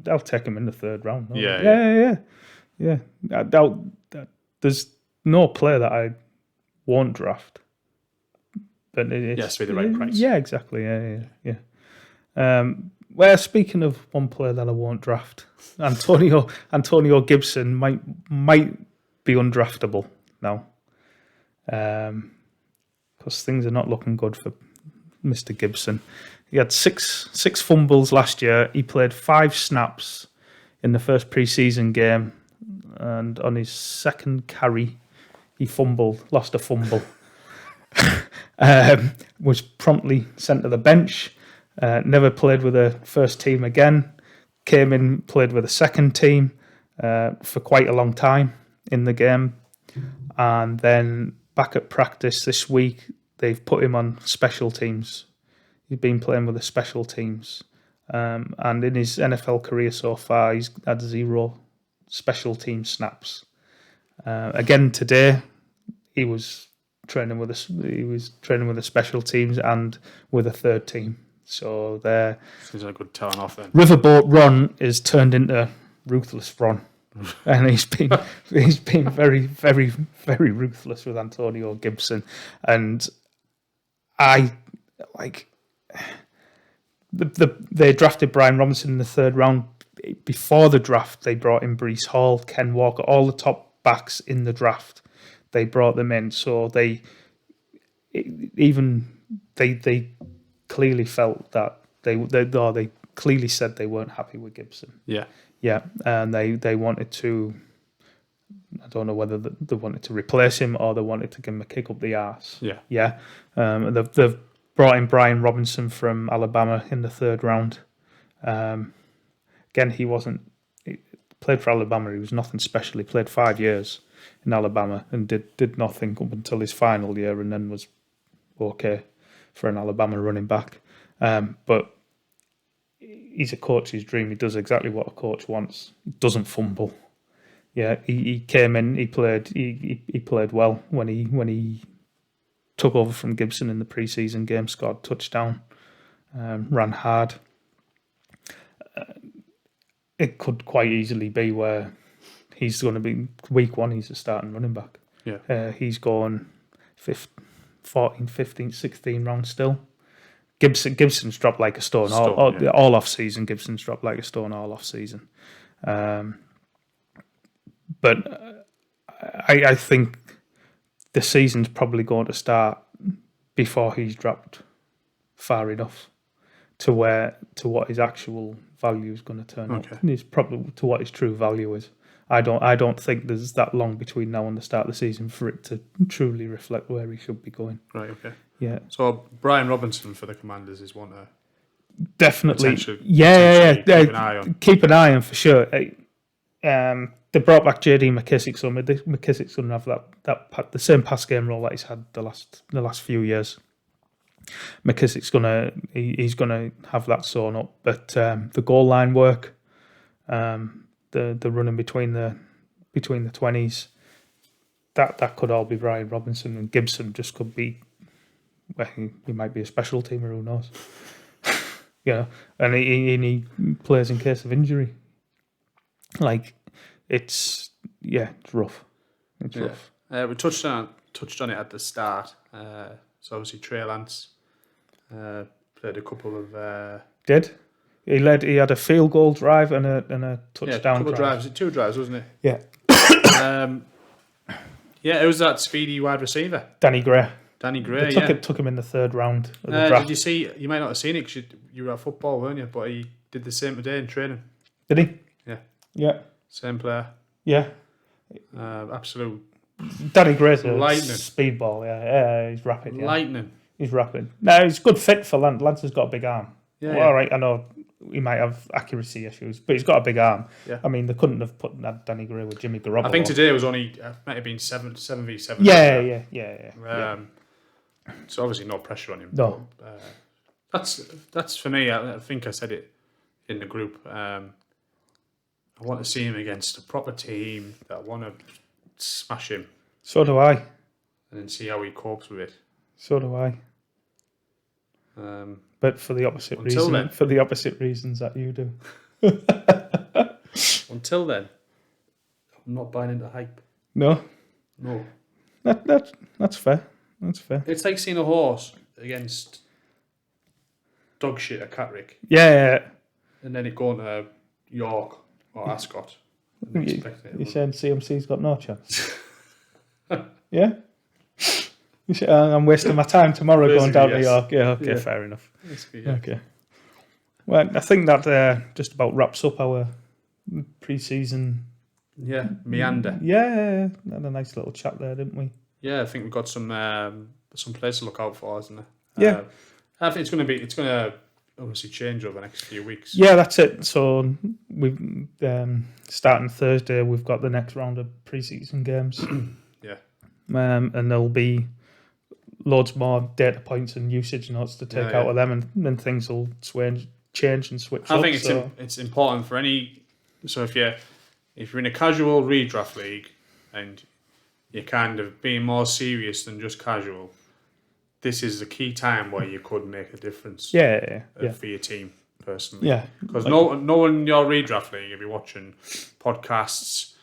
I'll take him in the third round. No? Yeah. I doubt that there's no player that I won't draft. But it has to be the right price. Yeah, exactly. Yeah. Well, speaking of one player that I won't draft, Antonio Gibson might be undraftable now, because things are not looking good for Mr. Gibson. He had six fumbles last year. He played 5 snaps in the first preseason game, and on his second carry, he lost a fumble. Was promptly sent to the bench. Never played with a first team again. Came in, played with a second team for quite a long time in the game. And then back at practice this week, they've put him on special teams. He's been playing with the special teams. And in his NFL career so far, he's had 0 special team snaps. Again today, he was training with the special teams and with a third team. So there, seems like a good telling off then. Riverboat Ron is turned into Ruthless Ron, and he's been very, very, very ruthless with Antonio Gibson. And I like they drafted Brian Robinson in the third round. Before the draft, they brought in Breece Hall, Ken Walker, all the top backs in the draft. They brought them in, so they clearly felt that they clearly said they weren't happy with Gibson. Yeah, and they wanted to. I don't know whether they wanted to replace him or they wanted to give him a kick up the arse. Yeah. They've brought in Brian Robinson from Alabama in the third round. Again, he played for Alabama. He was nothing special. He played 5 years in Alabama and did nothing up until his final year, and then was okay for an Alabama running back. But he's a coach's dream. He does exactly what a coach wants. He doesn't fumble. Yeah, he came in. He played well when he took over from Gibson in the preseason game. Scored a touchdown. Ran hard. It could quite easily be where he's going to be week 1. He's a starting running back. Yeah, he's going 14, 15, 16 rounds still. Gibson's dropped like a stone. All off season. Gibson's dropped like a stone all off season. But I think the season's probably going to start before he's dropped far enough to what his actual value is going to turn up. It's probably to what his true value is. I don't think there's that long between now and the start of the season for it to truly reflect where he should be going. Right. Okay. Yeah. So Brian Robinson for the Commanders is one to definitely. Yeah. Keep an eye on. Keep an eye on for sure. They brought back J.D. McKissick, so McKissick's going to have that the same pass game role that he's had the last few years. McKissick's he's gonna have that sewn up, but the goal line work, the running between the 20s, that could all be Brian Robinson, and Gibson just could be. Well, he might be a special teamer, who knows? And he plays in case of injury. Like it's rough. It's rough. We touched on it at the start. So obviously Trey Lance played a couple of. He had a field goal drive and a touchdown drive. 2 drives, wasn't it? Yeah. It was that speedy wide receiver, Danny Gray. They took him in the third round of the draft. Did you see? You might not have seen it because you were at football, weren't you? But he did the same today in training. Did he? Yeah. Yeah. Same player. Yeah. Absolute. Danny Gray's a lightning speedball. Yeah, he's rapid. Yeah. Lightning. He's rapid. No, he's a good fit for Lance. Lance has got a big arm. Yeah. Well, all right, I know he might have accuracy issues, but he's got a big arm. Yeah. I mean, they couldn't have put that Danny Gray with Jimmy Garoppolo. I think today was only might have been 7v7. Yeah. So obviously no pressure on him. No. But, that's for me. I think I said it in the group. I want to see him against a proper team that want to smash him. So do I. And then see how he copes with it. So do I. But for the opposite reason. Then. For the opposite reasons that you do. Until then, I'm not buying into hype. No. That's fair. That's fair. It's like seeing a horse against dog shit at Catterick. Yeah. And then it going to York or Ascot. You saying CMC's got no chance? Yeah? You say, I'm wasting my time tomorrow going down to York. Yeah, okay, fair enough. Okay. Well, I think that just about wraps up our pre-season. Yeah, meander. Yeah, had a nice little chat there, didn't we? Yeah, I think we've got some place to look out for, isn't there? Yeah. I think it's going to obviously change over the next few weeks. Yeah, that's it. So we've starting Thursday, we've got the next round of pre-season games. Yeah. And there'll be loads more data points and usage notes to take out of them, and then things will change and switch I up. think it's important for any. So if you're in a casual redraft league and you're kind of being more serious than just casual, this is the key time where you could make a difference. For your team personally. Yeah, because no one in your redraft league will be watching podcasts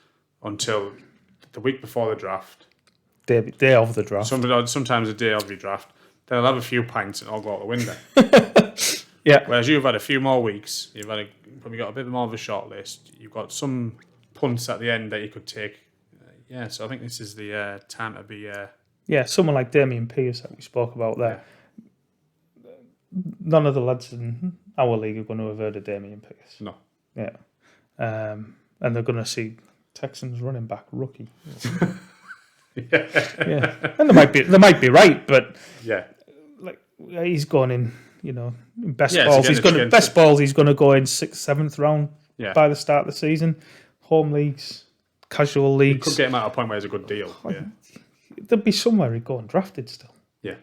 until the week before the draft. Day of the draft. Sometimes the day of your draft. Then I'll have a few pints and I'll go out the window. Yeah. Whereas you've had a few more weeks. You've probably got a bit more of a short list. You've got some punts at the end that you could take. So I think this is the time to be. Someone like Damien Pierce that we spoke about there. Yeah. None of the lads in our league are going to have heard of Damien Pierce. No. Yeah. And they're going to see Texans running back rookie. Yeah. And they might be right, but he's gone in, best balls. He's going to go in 6th, 7th round by the start of the season. Home leagues, casual leagues. You could get him at a point where it's a good deal. There'd be somewhere he'd go undrafted still. Yeah,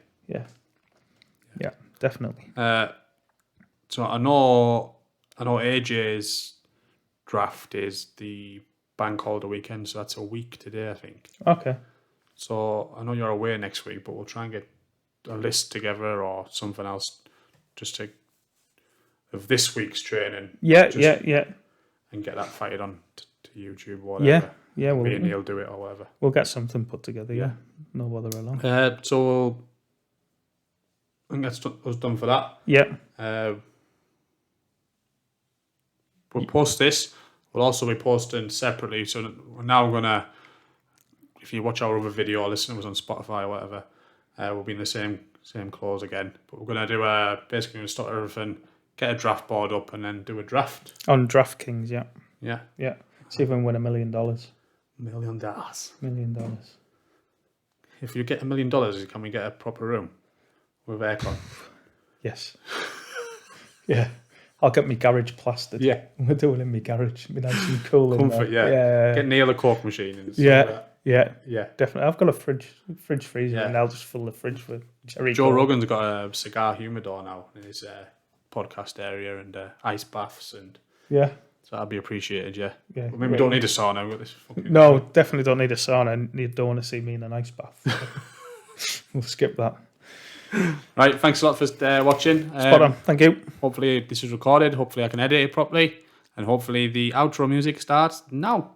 definitely. So I know AJ's draft is the bank holiday weekend, so that's a week today, I think. Okay. So I know you're away next week, but we'll try and get a list together or something else just of this week's training. Yeah. And get that fired on to YouTube or whatever. Yeah. Me and Neil do it or whatever. We'll get something put together. Yeah. No bother at all. So I think that's us done for that. Yeah. We'll post this. We'll also be posting separately. So we're now going to, if you watch our other video or listen to us on Spotify or whatever, we'll be in the same clothes again. But we're going to do basically going to start everything, get a draft board up, and then do a draft. On DraftKings, yeah. Yeah. See if we can win $1 million. $1 million. $1 million. If you get $1 million, can we get a proper room with aircon? Yes. Yeah. I'll get my garage plastered. Yeah. We're doing it in my garage. It'll be nice and cool. Comfort, yeah. Get Neil a Coke machine. And Yeah, definitely. I've got a fridge freezer, and I'll just fill the fridge with cherry. Joe Rogan's got a cigar humidor now in his podcast area, and ice baths, and so that'd be appreciated. Yeah. Well, maybe we don't need a sauna. We've got this no, definitely don't need a sauna, and you don't want to see me in an ice bath. So we'll skip that. Right, thanks a lot for watching. Spot on. Thank you. Hopefully this is recorded. Hopefully I can edit it properly, and hopefully the outro music starts now.